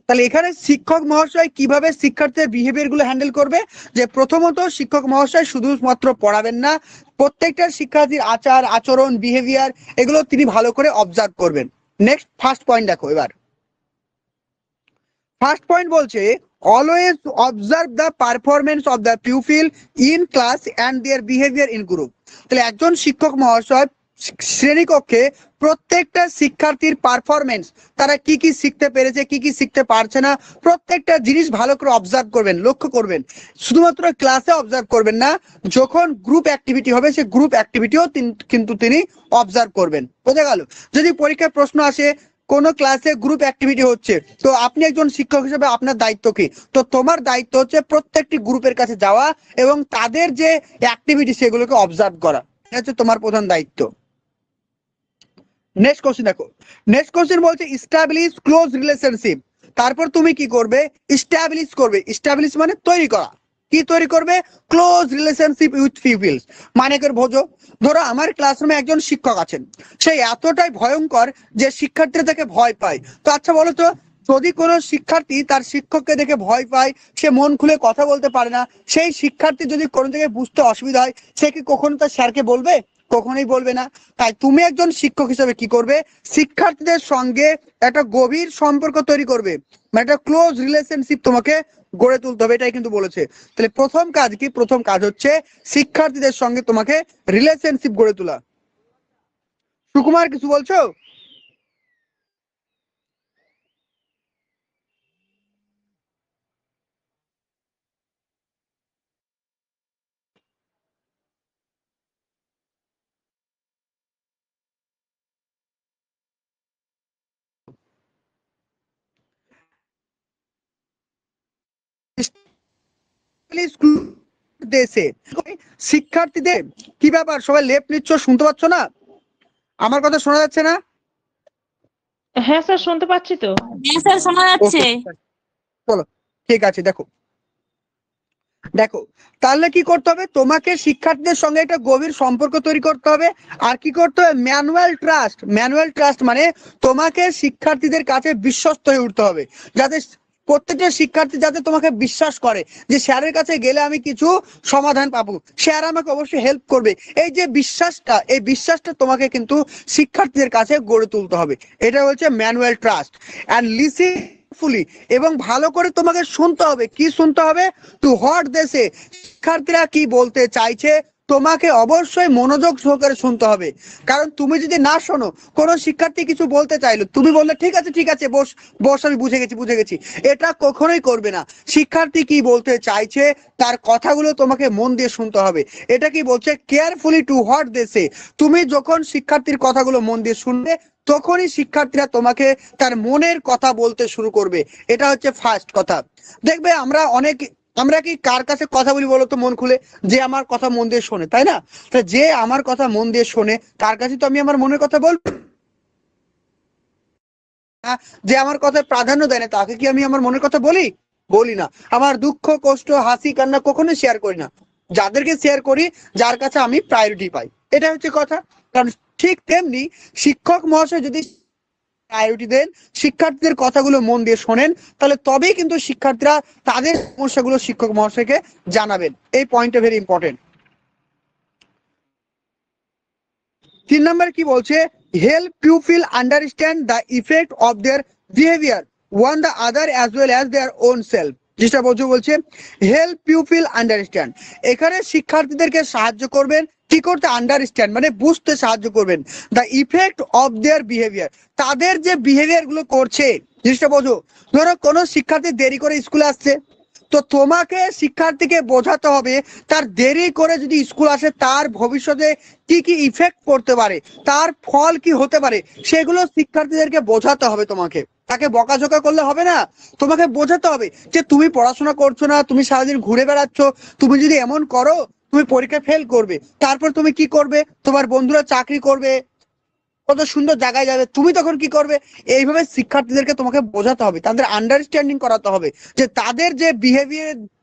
তাহলে এখানে শিক্ষক মহাশয় কিভাবে শিক্ষার্থীদের বিহেভিয়ার গুলো হ্যান্ডেল করবে, যে প্রথমত শিক্ষক মহাশয় শুধুমাত্র পড়াবেন না, প্রত্যেকটা শিক্ষার্থীর আচার আচরণ বিহেভিয়ার এগুলো তিনি ভালো করে অবজার্ভ করবেন। নেক্সট ফার্স্ট পয়েন্ট দেখো, এবার ফার্স্ট পয়েন্ট বলছে always observe the performance of the pupil in class and their behaviour in group. তাহলে একজন শিক্ষক মহাশয় শ্রেণীকক্ষে প্রত্যেকটা শিক্ষার্থীর পারফরমেন্স, তারা কি কি শিখতে পেরেছে, কি কি শিখতে পারছে না, প্রত্যেকটা জিনিস ভালো করে অবজার্ভ করবেন, লক্ষ্য করবেন। শুধুমাত্র ক্লাসে অবজার্ভ করবেন না, যখন গ্রুপ অ্যাক্টিভিটি হবে সেই গ্রুপ অ্যাক্টিভিটিও কিন্তু তিনি অবজার্ভ করবেন। বোঝা গেল? যদি পরীক্ষায় প্রশ্ন আসে, কোন ক্লাসে গ্রুপ অ্যাক্টিভিটি হচ্ছে, তো আপনি একজন শিক্ষক হিসেবে আপনার দায়িত্ব কি, তো তোমার দায়িত্ব হচ্ছে প্রত্যেকটি গ্রুপের কাছে যাওয়া এবং তাদের যে অ্যাক্টিভিটি সেগুলোকে অবজার্ভ করা, এটা হচ্ছে তোমার প্রধান দায়িত্ব। নেক্সট কোশ্চেন দেখো, নেক্সট কোশ্চেন বলছে এস্টাবলিশ ক্লোজ রিলেশনশিপ। তারপর তুমি কি করবে, এস্টাবলিশ করবে। এস্টাবলিশ মানে তৈরি করা, কি তৈরি করবে? Close relationship with peoples. মানে করে বোঝো, ধরো আমার ক্লাসরুমে একজন শিক্ষক আছেন, সে এতটাই ভয়ঙ্কর যে শিক্ষার্থীরা তাকে ভয় পায়। তো আচ্ছা বলো তো, যদি কোনো শিক্ষার্থী তার শিক্ষককে দেখে ভয় পায়, সে মন খুলে কথা বলতে পারে না, সেই শিক্ষার্থী যদি কোনো জায়গায় বুঝতে অসুবিধা হয়, সে কি কখনো তার স্যারকে বলবে? কখনোই বলবে না। তাই তুমি একজন শিক্ষক হিসেবে কি করবে? শিক্ষার্থীদের সঙ্গে একটা গভীর সম্পর্ক তৈরি করবে, মানে একটা ক্লোজ রিলেশনশিপ তোমাকে গড়ে তুলতে হবে, এটাই কিন্তু বলেছে। তাহলে প্রথম কাজ কি? প্রথম কাজ হচ্ছে শিক্ষার্থীদের সঙ্গে তোমাকে রিলেশনশিপ গড়ে তোলা। সুকুমার কিছু বলছো? দেশে শিক্ষার্থীদের কি ব্যাপার, সবাই লেফট নিচ্ছ, শুনতে পাচ্ছ না? আমার কথা শোনা যাচ্ছে না? হ্যাঁ স্যার, শুনতে পাচ্ছি তো। হ্যাঁ স্যার, শোনা যাচ্ছে। ওকে, চলো ঠিক আছে। দেখো দেখো তাহলে কি করতে হবে? তোমাকে শিক্ষার্থীদের সঙ্গে একটা গভীর সম্পর্ক তৈরি করতে হবে। আর কি করতে হবে? Manual trust. ম্যানুয়াল ট্রাস্ট মানে তোমাকে শিক্ষার্থীদের কাছে বিশ্বস্ত হয়ে উঠতে হবে, যাতে প্রত্যেকটা শিক্ষার্থী যাতে তোমাকে বিশ্বাস করে যে স্যারের কাছে গেলে আমি কিছু সমাধান পাবো, স্যার আমাকে অবশ্যই হেল্প করবে। এই যে বিশ্বাসটা, এই বিশ্বাসটা তোমাকে কিন্তু শিক্ষার্থীদের কাছে গড়ে তুলতে হবে। এটা হচ্ছে ম্যানুয়াল ট্রাস্ট। অ্যান্ড লিসেন ফুলি, এবং ভালো করে তোমাকে শুনতে হবে। কি শুনতে হবে? টু হোয়াট দেশে শিক্ষার্থীরা কি বলতে চাইছে তোমাকে অবশ্যই মনোযোগ সহকারে শুনতে হবে। কারণ তুমি যদি না শোনো, কোনো শিক্ষার্থী কিছু বলতে চাইলো, তুমি বললে ঠিক আছে ঠিক আছে, বস বস, আমি বুঝে গেছি বুঝে গেছি, এটা কখনোই করবে না। শিক্ষার্থী কি বলতে চাইছে তার কথাগুলো তোমাকে মন দিয়ে শুনতে হবে। এটা কি বলছে? কেয়ারফুলি টু হোয়াট দেশে। তুমি যখন শিক্ষার্থীর কথাগুলো মন দিয়ে শুনবে, তখনই শিক্ষার্থীরা তোমাকে তার মনের কথা বলতে শুরু করবে। এটা হচ্ছে ফার্স্ট কথা। দেখবে আমরা কি কার কাছে কথা বলি বলো তো মন খুলে? যে আমার কথা মন দিয়ে শোনে, তাই না? তা যে আমার কথা মন দিয়ে শোনে তার কাছে তো আমি আমার মনের কথা বলবো। যে আমার কথায় প্রাধান্য দেয় না, তাকে কি আমি আমার মনের কথা বলি? বলি না। আমার দুঃখ কষ্ট হাসি কান্না কখনো শেয়ার করি না। যাদেরকে শেয়ার করি, যার কাছে আমি প্রায়োরিটি পাই। এটা হচ্ছে কথা। কারণ ঠিক তেমনি শিক্ষক মহাশয় যদি প্রায়োরিটি দেন, শিক্ষার্থীদের কথাগুলো মন দিয়ে শোনেন, তাহলে তবেই কিন্তু শিক্ষার্থীরা তাদের সমস্যাগুলো শিক্ষক মহাশয়কে জানাবেন। এই পয়েন্টটা ভেরি ইম্পর্টেন্ট। 3 নম্বর কি বলছে? Help pupil understand the effect of their behaviour on the other as well as their own self. যেটা বলছে হেল্প পিউপিল আন্ডারস্ট্যান্ড। এখানে শিক্ষার্থীদেরকে সাহায্য করবেন কি করতে? আন্ডারস্ট্যান্ড মানে বুঝতে সাহায্য করবেন the effect of their behaviour, তাদের যে বিহেভিয়ার গুলো করছে। জিনিসটা বোঝো। ধরো কোনো শিক্ষার্থী দেরি করে স্কুলে আসছে, তো তোমাকে শিক্ষার্থীকে বোঝাতে হবে তার দেরি করে যদি স্কুল আসে তার ভবিষ্যতে কি কি ইফেক্ট পড়তে পারে, তার ফল কি হতে পারে, সেগুলো শিক্ষার্থীদেরকে বোঝাতে হবে। তোমাকে তাকে বকাঝকা করলে হবে না, তোমাকে বোঝাতে হবে যে তুমি পড়াশোনা করছো না, তুমি সারাদিন ঘুরে বেড়াচ্ছ, তুমি যদি এমন করো তুমি পরীক্ষা ফেল করবে, তারপর তুমি কি করবে? তোমার বন্ধুরা চাকরি করবে, কত সুন্দর জায়গায় যাবে, তুমি তখন কি করবে? এইভাবে শিক্ষার্থীদেরকে তোমাকে বোঝাতে হবে, তাদের আন্ডারস্ট্যান্ডিং করাতে হবে যে তাদের যে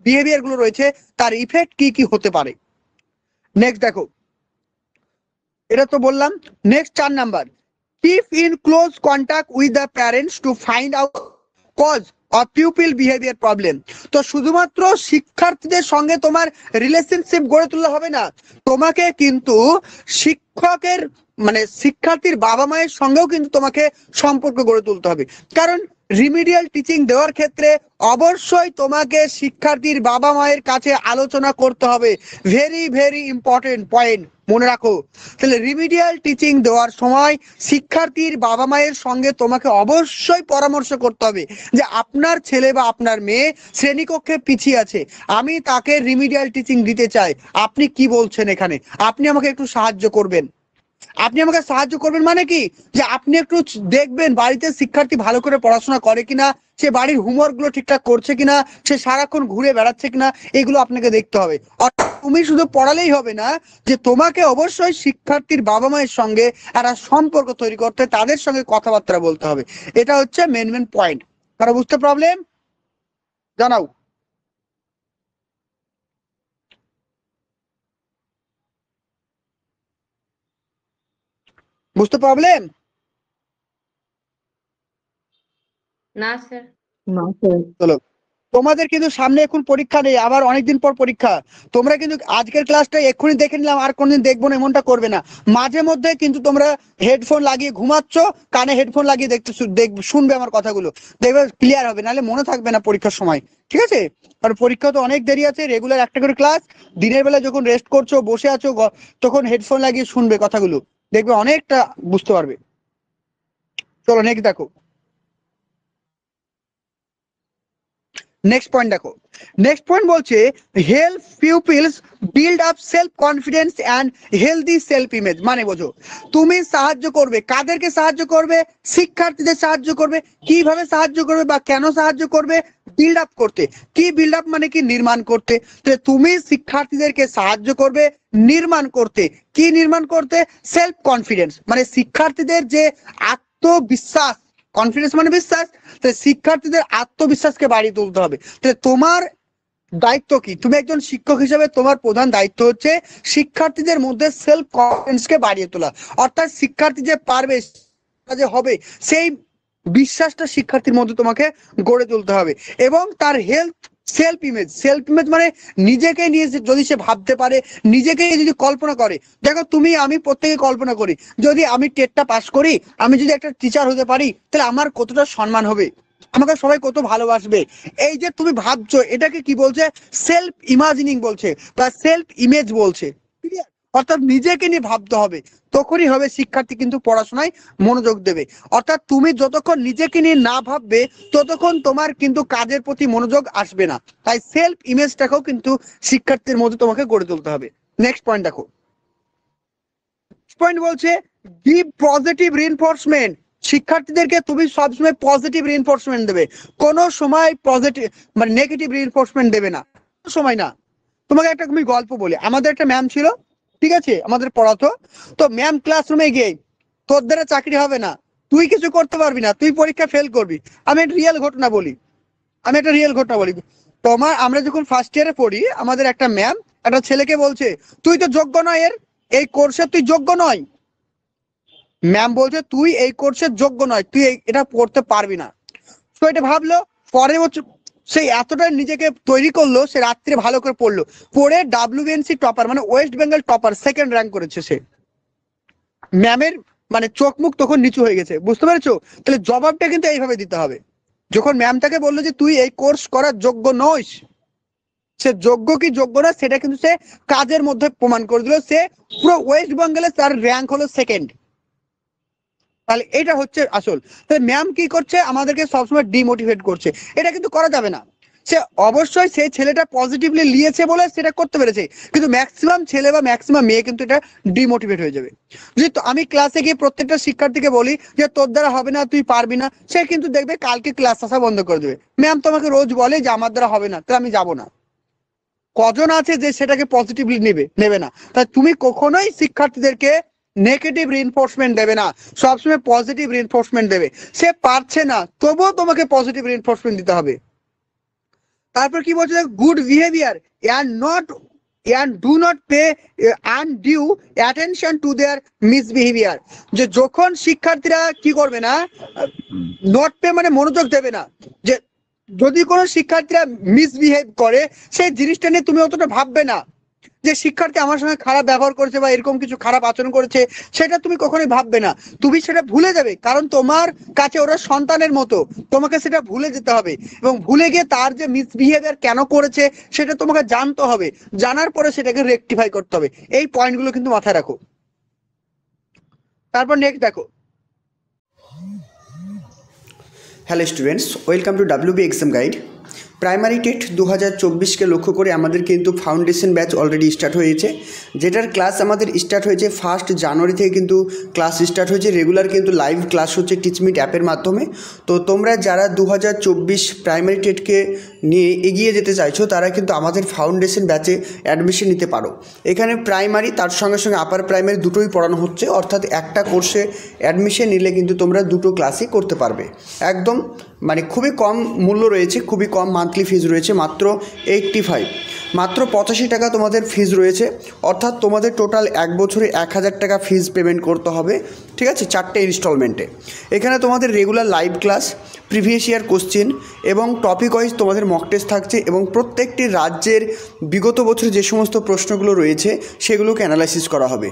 বিহেভিয়ার গুলো রয়েছে তার ইফেক্ট কি কি হতে পারে। নেক্সট দেখো, এটা তো বললাম। Next 4 number, keep in close contact with the parents to find out cause of pupil behaviour problem. তো শুধুমাত্র শিক্ষার্থীদের সঙ্গে তোমার রিলেশনশিপ গড়ে তুললে হবে না, তোমাকে কিন্তু শিক্ষকের মানে শিক্ষার্থীর বাবা মায়ের সঙ্গেও কিন্তু তোমাকে সম্পর্ক গড়ে তুলতে হবে। কারণ রিমিডিয়াল টিচিং দেওয়ার ক্ষেত্রে অবশ্যই তোমাকে শিক্ষার্থীর বাবা মায়ের কাছে আলোচনা করতে হবে। ভেরি ভেরি ইম্পর্টেন্ট পয়েন্ট, মনে রাখো। তাহলে রিমিডিয়াল টিচিং দেওয়ার সময় শিক্ষার্থীর বাবা মায়ের সঙ্গে তোমাকে অবশ্যই পরামর্শ করতে হবে যে আপনার ছেলে বা আপনার মেয়ে শ্রেণীকক্ষে পিছিয়ে আছে, আমি তাকে রিমিডিয়াল টিচিং দিতে চাই, আপনি কি বলছেন এখানে? আপনি আমাকে একটু সাহায্য করবেন। আপনি আমাকে সাহায্য করবেন মানে কি? যে আপনি একটু দেখবেন বাড়িতে শিক্ষার্থী ভালো করে পড়াশোনা করে কিনা, সে বাড়ির হোমওয়ার্ক গুলো ঠিকঠাক করছে কিনা, সে সারাক্ষণ ঘুরে বেড়াচ্ছে কিনা, এগুলো আপনাকে দেখতে হবে। অর্থাৎ তুমি শুধু পড়ালেই হবে না, যে তোমাকে অবশ্যই শিক্ষার্থীর বাবা মায়ের সঙ্গে একটা সম্পর্ক তৈরি করতে, তাদের সঙ্গে কথাবার্তা বলতে হবে। এটা হচ্ছে মেন পয়েন্ট। তারা বুঝতে প্রবলেম জানাও। বুঝতে প্রবলেম? না স্যার। চলো, তোমাদের কিন্তু সামনে এখন পরীক্ষা নেই, আবার অনেকদিন পর পরীক্ষা। তোমরা কিন্তু আজকের ক্লাসটা এক্ষুনি দেখে নিলাম আর কোনদিন দেখবো না এমনটা করবে না। মাঝে মধ্যে কিন্তু তোমরা হেডফোন লাগিয়ে ঘুমাচ্ছ, কানে হেডফোন লাগিয়ে শুনবে আমার কথাগুলো, দেখবে ক্লিয়ার হবে, নাহলে মনে থাকবে না পরীক্ষার সময়। ঠিক আছে? কারণ পরীক্ষা তো অনেক দেরি আছে, রেগুলার একটা করে ক্লাস। দিনের বেলা যখন রেস্ট করছো, বসে আছো, তখন হেডফোন লাগিয়ে শুনবে কথাগুলো, দেখবে অনেকটা বুঝতে পারবে। চলো নেক্সট দেখো। নেক্সট পয়েন্ট দেখো। নেক্সট পয়েন্ট বলছে help pupils build up self confidence and healthy self image. মানে বোঝো, তুমি সাহায্য করবে, কাদেরকে সাহায্য করবে? শিক্ষার্থীদের সাহায্য করবে। কিভাবে সাহায্য করবে বা কেন সাহায্য করবে? বিল্ড আপ করতে। কি বিল্ড আপ মানে? কি নির্মাণ করতে। তো তুমি শিক্ষার্থীদেরকে সাহায্য করবে নির্মাণ করতে। কি নির্মাণ করতে? সেলফ কনফিডেন্স, মানে শিক্ষার্থীদের যে আত্মবিশ্বাস, কনফিডেন্স মানে বিশ্বাস, তো শিক্ষার্থীদের আত্মবিশ্বাসকে বাড়িয়ে তুলতে হবে। তাহলে তোমার দায়িত্ব কি? তুমি একজন শিক্ষক হিসেবে তোমার প্রধান দায়িত্ব হচ্ছে শিক্ষার্থীদের মধ্যে সেলফ কনফিডেন্সকে বাড়িয়ে তোলা। অর্থাৎ শিক্ষার্থী যে পারবে, যে হবে, সেই বিশ্বাসটা শিক্ষার্থীর মধ্যে তোমাকে গড়ে তুলতে হবে। এবং তার সেলফ ইমেজ, সেলফ ইমেজ মানে নিজেকে নিয়ে যদি সে ভাবতে পারে, নিজেকে যদি কল্পনা করে। দেখো, তুমি আমি প্রত্যেকে কল্পনা করি, যদি আমি টেটটা পাস করি, আমি যদি একটা টিচার হতে পারি, তাহলে আমার কতটা সম্মান হবে, আমাকে সবাই কত ভালোবাসবে। এই যে তুমি ভাবছো, এটাকে কি বলছে? সেলফ ইমাজিনিং বলছে বা সেলফ ইমেজ বলছে। ক্লিয়ার? অর্থাৎ নিজেকে নিয়ে ভাবতে হবে, তখনই হবে শিক্ষার্থী কিন্তু পড়াশোনায় মনোযোগ দেবে। অর্থাৎ তুমি যতক্ষণ নিজেকে নিয়ে না ভাববে, ততক্ষণ তোমার কিন্তু কাজের প্রতি মনোযোগ আসবে না। তাই সেলফ ইমেজটাকেও কিন্তু শিক্ষার্থীর মধ্যে তোমাকে গড়ে তুলতে হবে। নেক্সট পয়েন্ট দেখো। পয়েন্ট বলছে গিভ পজিটিভ রিইনফোর্সমেন্ট। শিক্ষার্থীদেরকে তুমি সবসময় পজিটিভ রিইনফোর্সমেন্ট দেবে, কোনো সময় পজিটিভ মানে নেগেটিভ রিইনফোর্সমেন্ট দেবে না, কোনো সময় না। তোমাকে একটা তুমি গল্প বলি। আমাদের একটা ম্যাম ছিল, ঠিক আছে, আমাদের পড়াতো। তো ম্যাম ক্লাসরুমে গিয়ে, তোর দ্বারা চাকরি হবে না, তুই কিছু করতে পারবি না, তুই পরীক্ষা ফেল করবি। আমি একটা রিয়েল ঘটনা বলি। আমরা যখন ফার্স্ট ইয়ারে পড়ি, আমাদের একটা ম্যাম একটা ছেলেকে বলছে, তুই তো যোগ্য নয়, এই কোর্সে তুই যোগ্য নয়। ম্যাম বলছে তুই এই কোর্সের যোগ্য নয়, তুই এটা পড়তে পারবি না। তো এটা ভাবলো, পরে হচ্ছে সেই এতটাই নিজেকে তৈরি করলো, সে রাত্রে ভালো করে পড়লো, পড়ে WBNC টপার মানে West Bengal topper, second rank করেছে সে। ম্যামের মানে চোখ মুখ তখন নিচু হয়ে গেছে, বুঝতে পেরেছো? তাহলে জবাবটা কিন্তু এইভাবে দিতে হবে। যখন ম্যাম তাকে বললো যে তুই এই কোর্স করার যোগ্য নস, সে যোগ্য কি যোগ্য না সেটা কিন্তু সে কাজের মধ্যে প্রমাণ করে দিল। সে পুরো ওয়েস্ট বেঙ্গলে তার র্যাঙ্ক হলো সেকেন্ড। তাহলে এটা হচ্ছে আসল। তাহলে ম্যাম কি করছে? আমাদেরকে সবসময় ডিমোটিভেট করছে, এটা কিন্তু করা যাবে না। সে অবশ্যই সেই ছেলেটা পজিটিভলি নিয়েছে বলে সেটা করতে পেরেছে, কিন্তু ম্যাক্সিমাম ছেলে বা ম্যাক্সিমাম মেয়ে কিন্তু এটা ডিমোটিভেট হয়ে যাবে। যদি আমি ক্লাসে গিয়ে প্রত্যেকটা শিক্ষার্থীকে বলি যে তোর দ্বারা হবে না, তুই পারবি না, সে কিন্তু দেখবে কালকে ক্লাস আসা বন্ধ করে দেবে। ম্যাম তোমাকে রোজ বলে যে আমার দ্বারা হবে না, তাহলে আমি যাব না। কজন আছে যে সেটাকে পজিটিভলি নেবে না? তাই তুমি কখনোই শিক্ষার্থীদেরকে নেগেটিভ রিইনফোর্সমেন্ট দেবে না, সবসময় পজিটিভ রিইনফোর্সমেন্ট দেবে। সে পারছে না, তবুও তোমাকে পজিটিভ রিইনফোর্সমেন্ট দিতে হবে। তারপর কি বলছে? Good behaviour and do not pay undue attention to their misbehavior। যে যখন শিক্ষার্থীরা কি করবে না, নট পে মানে মনোযোগ দেবে না, যে যদি কোনো শিক্ষার্থীরা মিসবিহেভ করে, সেই জিনিসটা নিয়ে তুমি অতটা ভাববে না যে শিক্ষার্থী আমার সঙ্গে খারাপ ব্যবহার করেছে বা এরকম কিছু খারাপ আচরণ করেছে, সেটা তুমি কখনোই ভাববে না। তুমি সেটা ভুলে যাবে, কারণ তোমার কাছে ওরা সন্তানের মতো, তোমাকে সেটা ভুলে যেতে হবে। এবং ভুলে গিয়ে তার যে মিসবিহেভিয়ার কেন করেছে সেটা তোমাকে জানতে হবে, জানার পরে সেটাকে রেকটিফাই করতে হবে। এই পয়েন্টগুলো কিন্তু মাথায় রাখো। তারপর নেক্সট দেখো। Hello students, welcome to WB exam guide. Primary TET 2024কে লক্ষ্য করে আমাদের কিন্তু ফাউন্ডেশন ব্যাচ অলরেডি স্টার্ট হয়েছে, যেটার ক্লাস আমাদের স্টার্ট হয়েছে 1 জানুয়ারি থেকে। কিন্তু ক্লাস স্টার্ট হয়েছে, রেগুলার কিন্তু লাইভ ক্লাস হচ্ছে টিচমিট অ্যাপের মাধ্যমে। তো তোমরা যারা 2024 প্রাইমারি টেটকে নিয়ে এগিয়ে যেতে চাইছো, তারা কিন্তু আমাদের ফাউন্ডেশন ব্যাচে অ্যাডমিশন নিতে পারো। এখানে প্রাইমারি তার সঙ্গে সঙ্গে আপার প্রাইমারি দুটোই পড়ানো হচ্ছে, অর্থাৎ একটা কোর্সে অ্যাডমিশন নিলে কিন্তু তোমরা দুটো ক্লাসই করতে পারবে। একদম মানে খুবই কম মূল্য রয়েছে, খুবই কম মান্থলি ফিজ রয়েছে, মাত্র 85, মাত্র 85 টাকা তোমাদের ফিজ রয়েছে। অর্থাৎ তোমাদের টোটাল 1 বছরে 1000 টাকা ফিজ পেমেন্ট করতে হবে, ঠিক আছে, 4টে ইনস্টলমেন্টে। এখানে তোমাদের regular live class, previous year question এবং টপিক ওয়াইজ তোমাদের মক টেস্ট থাকছে, এবং প্রত্যেকটি রাজ্যের বিগত বছরে যে সমস্ত প্রশ্নগুলো রয়েছে সেগুলোকে অ্যানালাইসিস করা হবে।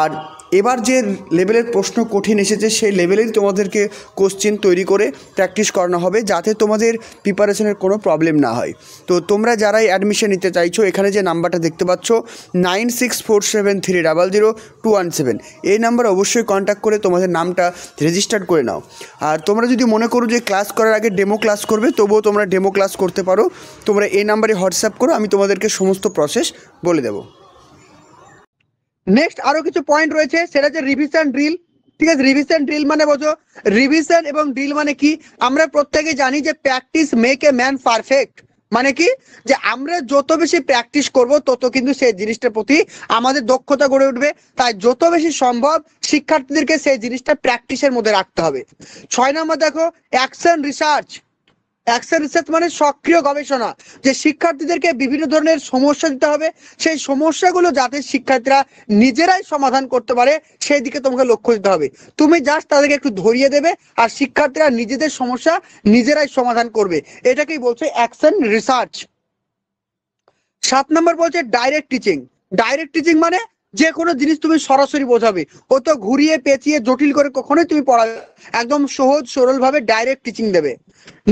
আর এবার যে লেভেলের প্রশ্ন কঠিন এসেছে সেই লেভেলেই তোমাদেরকে কোশ্চেন তৈরি করে প্র্যাকটিস করানো হবে, যাতে তোমাদের প্রিপারেশনের কোনো প্রবলেম না হয়। তো তোমরা যারাই অ্যাডমিশন নিতে চাইছো, এখানে যে নাম্বারটা দেখতে পাচ্ছ 9647300217, এই নাম্বারে অবশ্যই কন্ট্যাক্ট করে তোমাদের নামটা রেজিস্টার করে নাও। আর তোমরা যদি মনে করো যে ক্লাস করার আগে ডেমো ক্লাস করবে, তবুও তোমরা ডেমো ক্লাস করতে পারো। তোমরা এই নাম্বারে হোয়াটসঅ্যাপ করো, আমি তোমাদেরকে সমস্ত প্রসেস বলে দেবো। নেক্সট আরো কিছু পয়েন্ট রয়েছে, সেটা হচ্ছে রিভিশন ড্রিল। ঠিক আছে, রিভিশন ড্রিল মানে বোঝো, রিভিশন এবং ড্রিল মানে কি? আমরা প্রত্যেকে জানি যে practice make a man perfect. মানে কি, যে আমরা যত বেশি প্র্যাকটিস করব তত কিন্তু সেই জিনিসটার প্রতি আমাদের দক্ষতা গড়ে উঠবে। তাই যত বেশি সম্ভব শিক্ষার্থীদেরকে সেই জিনিসটা প্র্যাকটিসের মধ্যে রাখতে হবে। 6 নম্বর দেখো, অ্যাকশন রিসার্চ। অ্যাকশন রিসার্চ মানে সক্রিয় গবেষণা, যে শিক্ষার্থীদেরকে বিভিন্ন ধরনের সমস্যা দিতে হবে, সেই সমস্যাগুলো যাতে শিক্ষার্থীরা নিজেরাই সমাধান করতে পারে সেই দিকে তোমাকে লক্ষ্য দিতে হবে। তুমি জাস্ট তাদেরকে একটু ধরিয়ে দেবে আর শিক্ষার্থীরা নিজেদের সমস্যা নিজেরাই সমাধান করবে, এটাকেই বলছে অ্যাকশন রিসার্চ। 7 নম্বর বলছে ডাইরেক্ট টিচিং। ডাইরেক্ট টিচিং মানে যে কোনো জিনিস তুমি সরাসরি বোঝাবে, ও তো ঘুরিয়ে পেঁচিয়ে জটিল করে কখনোই তুমি পড়াবে, একদম সহজ সরল ভাবে ডাইরেক্ট টিচিং দেবে।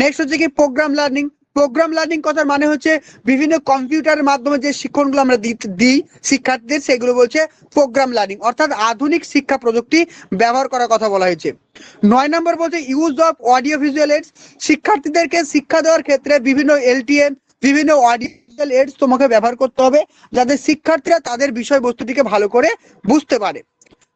নেক্সট হচ্ছে কি প্রোগ্রাম লার্নিং। প্রোগ্রাম লার্নিং কথার মানে হচ্ছে বিভিন্ন কম্পিউটারের মাধ্যমে যে শিক্ষণগুলো আমরা দিই শিক্ষার্থীদের, সেগুলো বলছে প্রোগ্রাম লার্নিং, অর্থাৎ আধুনিক শিক্ষা প্রযুক্তি ব্যবহার করার কথা বলা হয়েছে। 9 নম্বর বলছে use of audio visual AIDS. শিক্ষার্থীদেরকে শিক্ষা দেওয়ার ক্ষেত্রে বিভিন্ন এলটিএম, বিভিন্ন অডিও এডস তোমাকে ব্যবহার করতে হবে, যাতে শিক্ষার্থীরা তাদের বিষয়বস্তুটিকে ভালো করে বুঝতে পারে।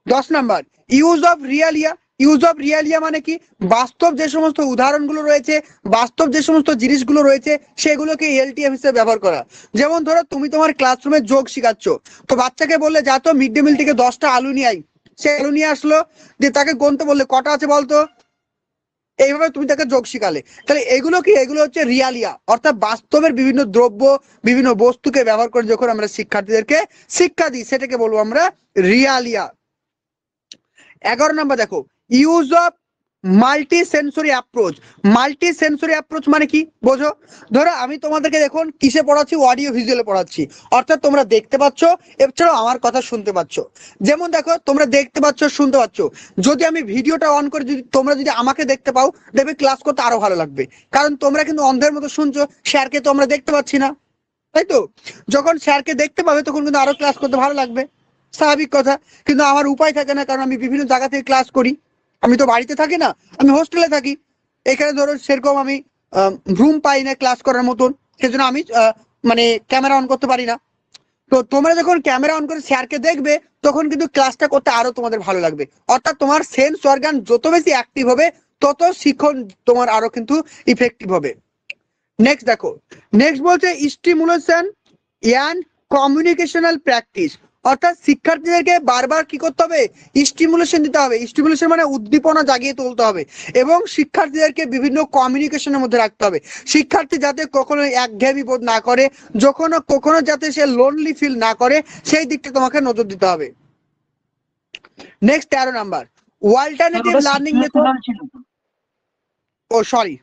10 number use of realia. Use of realia মানে কি? বাস্তব যে সমস্ত উদাহরণগুলো রয়েছে, বাস্তব যে সমস্ত জিনিসগুলো রয়েছে সেগুলোকে এলটিএম হিসেবে ব্যবহার করা। যেমন ধরো তুমি তোমার ক্লাসরুমে যোগ শিখাচ্ছ, তো বাচ্চাকে বললে যা তো মিড ডে মিল থেকে 10টা আলু নিয়ে আই, সে আলু নিয়ে আসলো, দিয়ে তাকে গুনতে বললে কটা আছে বলতো, এইভাবে তুমি তাকে যোগ শিখালে। তাহলে এগুলো কি? এগুলো হচ্ছে রিয়ালিয়া, অর্থাৎ বাস্তবের বিভিন্ন দ্রব্য, বিভিন্ন বস্তুকে ব্যবহার করে যখন আমরা শিক্ষার্থীদেরকে শিক্ষা দিই সেটাকে বলবো আমরা রিয়ালিয়া। 11 নম্বর দেখো use of multi sensory approach. Multi sensory approach মানে কি বোঝো? ধরো আমি তোমাদেরকে দেখুন কিসে পড়াচ্ছি, অডিও ভিজুয়ালে পড়াচ্ছি, অর্থাৎ তোমরা দেখতে পাচ্ছ এছাড়াও আমার কথা শুনতে পাচ্ছ। যেমন দেখো তোমরা দেখতে পাচ্ছ, শুনতে পাচ্ছ, যদি আমি ভিডিওটা অন করে যদি তোমরা যদি আমাকে দেখতে পাও, দেখবে ক্লাস করতে আরো ভালো লাগবে, কারণ তোমরা কিন্তু অন্ধের মতো শুনছো, স্যারকে তো আমরা দেখতে পাচ্ছি না, তাই তো? যখন স্যারকে দেখতে পাবে তখন কিন্তু আরো ক্লাস করতে ভালো লাগবে, স্বাভাবিক কথা। কিন্তু আমার উপায় থাকে না, কারণ আমি বিভিন্ন জায়গা থেকে ক্লাস করি, আমি তো বাড়িতে থাকি না, আমি হোস্টেলে থাকি। এখানে ধরো সেরকম আমি রুম পাই না ক্লাস করার মতন, সেজন্য আমি মানে ক্যামেরা অন করতে পারি না। তো তোমরা যখন ক্যামেরা অন করে স্যারকে দেখবে তখন কিন্তু ক্লাসটা করতে আরো তোমাদের ভালো লাগবে, অর্থাৎ তোমার সেন্স অর্গান যত বেশি অ্যাক্টিভ হবে তত শিক্ষণ তোমার আরো কিন্তু ইফেক্টিভ হবে। নেক্সট দেখো, নেক্সট বলছে স্টিমুলেশন অ্যান্ড কমিউনিকেশনাল প্র্যাকটিস, অর্থাৎ শিক্ষার্থীদেরকে বারবার কি করতে হবে? স্টিমুলেশন দিতে হবে। স্টিমুলেশন মানে উদ্দীপনা জাগিয়ে তুলতে হবে, এবং শিক্ষার্থীদেরকে বিভিন্ন কমিউনিকেশনের মধ্যে রাখতে হবে। শিক্ষার্থী যাতে কখনো একঘেয়েমি বোধ না করে, কখনো যাতে সে লোনলি ফিল না করে, সেই দিকটা তোমাকে নজর দিতে হবে। Next 13 number alternative learning method. Oh sorry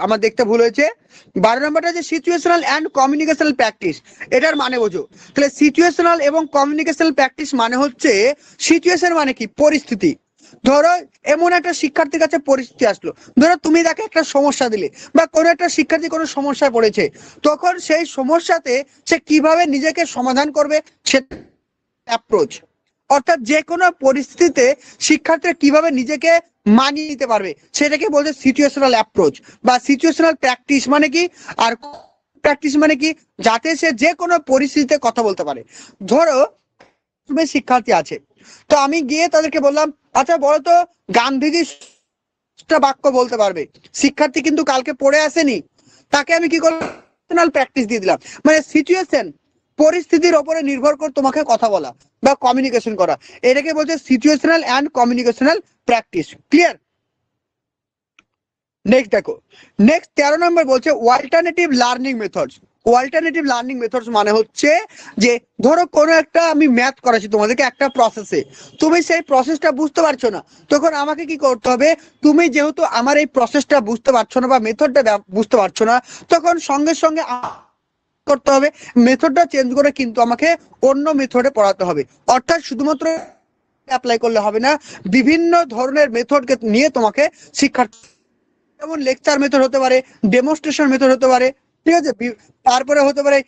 আমার দেখতে ভুল হয়েছে। 12 নম্বরটা যে সিচুয়েশনাল অ্যান্ড কমিউনিকেশনাল প্র্যাকটিস। এটার মানে বোঝো, তাহলে সিচুয়েশনাল এবং কমিউনিকেশনাল প্র্যাকটিস মানে হচ্ছে, সিচুয়েশন মানে কি? পরিস্থিতি। ধরো এমন একটা শিক্ষার্থীর কাছে পরিস্থিতি আসলো, ধরো তুমি তাকে একটা সমস্যা দিলে, বা কোনো একটা শিক্ষার্থী কোনো সমস্যায় পড়েছে, তখন সেই সমস্যাতে সে কিভাবে নিজেকে সমাধান করবে সে অ্যাপ্রোচ, অর্থাৎ যে কোনো পরিস্থিতিতে শিক্ষার্থীরা কিভাবে নিজেকে মানিয়ে নিতে পারবে সেটাকে বলছে সিচুয়েশনাল অ্যাপ্রোচ বা সিচুয়েশনাল প্র্যাকটিস। মানে কি? আর প্র্যাকটিস মানে কি? যাতে সে যে কোনো পরিস্থিতিতে কথা বলতে পারে। ধরো তুমি শিক্ষার্থী আছে, তো আমি গিয়ে তাদেরকে বললাম আচ্ছা বলো তো গান্ধীজি বাক্য বলতে পারবে। শিক্ষার্থী কিন্তু কালকে পড়ে আসেনি, তাকে আমি কি করলাম? প্র্যাকটিস দিয়ে দিলাম। মানে সিচুয়েশন, পরিস্থিতির উপরে নির্ভর করে তোমাকে কথা বলা বা কমিউনিকেশন করা, এটাকে বলছে situational and communicational practice. Clear? Next দেখো, নেক্সট 13 নম্বর বলছে alternative learning methods. Alternative learning methods মানে হচ্ছে যে ধরো কোনো একটা আমি ম্যাথ করাচ্ছি তোমাদেরকে একটা প্রসেসে, তুমি সেই প্রসেসটা বুঝতে পারছো না, তখন আমাকে কি করতে হবে, তুমি যেহেতু আমার এই প্রসেসটা বুঝতে পারছো না বা মেথডটা বুঝতে পারছো না, তখন সঙ্গে সঙ্গে করতে হবে মেথডটা চেঞ্জ করে কিন্তু আমাকে অন্য মেথডে পড়াতে হবে। অর্থাৎ শুধুমাত্র অ্যাপ্লাই করলে হবে না, বিভিন্ন ধরনের মেথডকে নিয়ে তোমাকে শিক্ষার্থী, যেমন লেকচার মেথড হতে পারে, ডেমনস্ট্রেশন মেথড হতে পারে, ঠিক আছে, তারপরে হতে পারে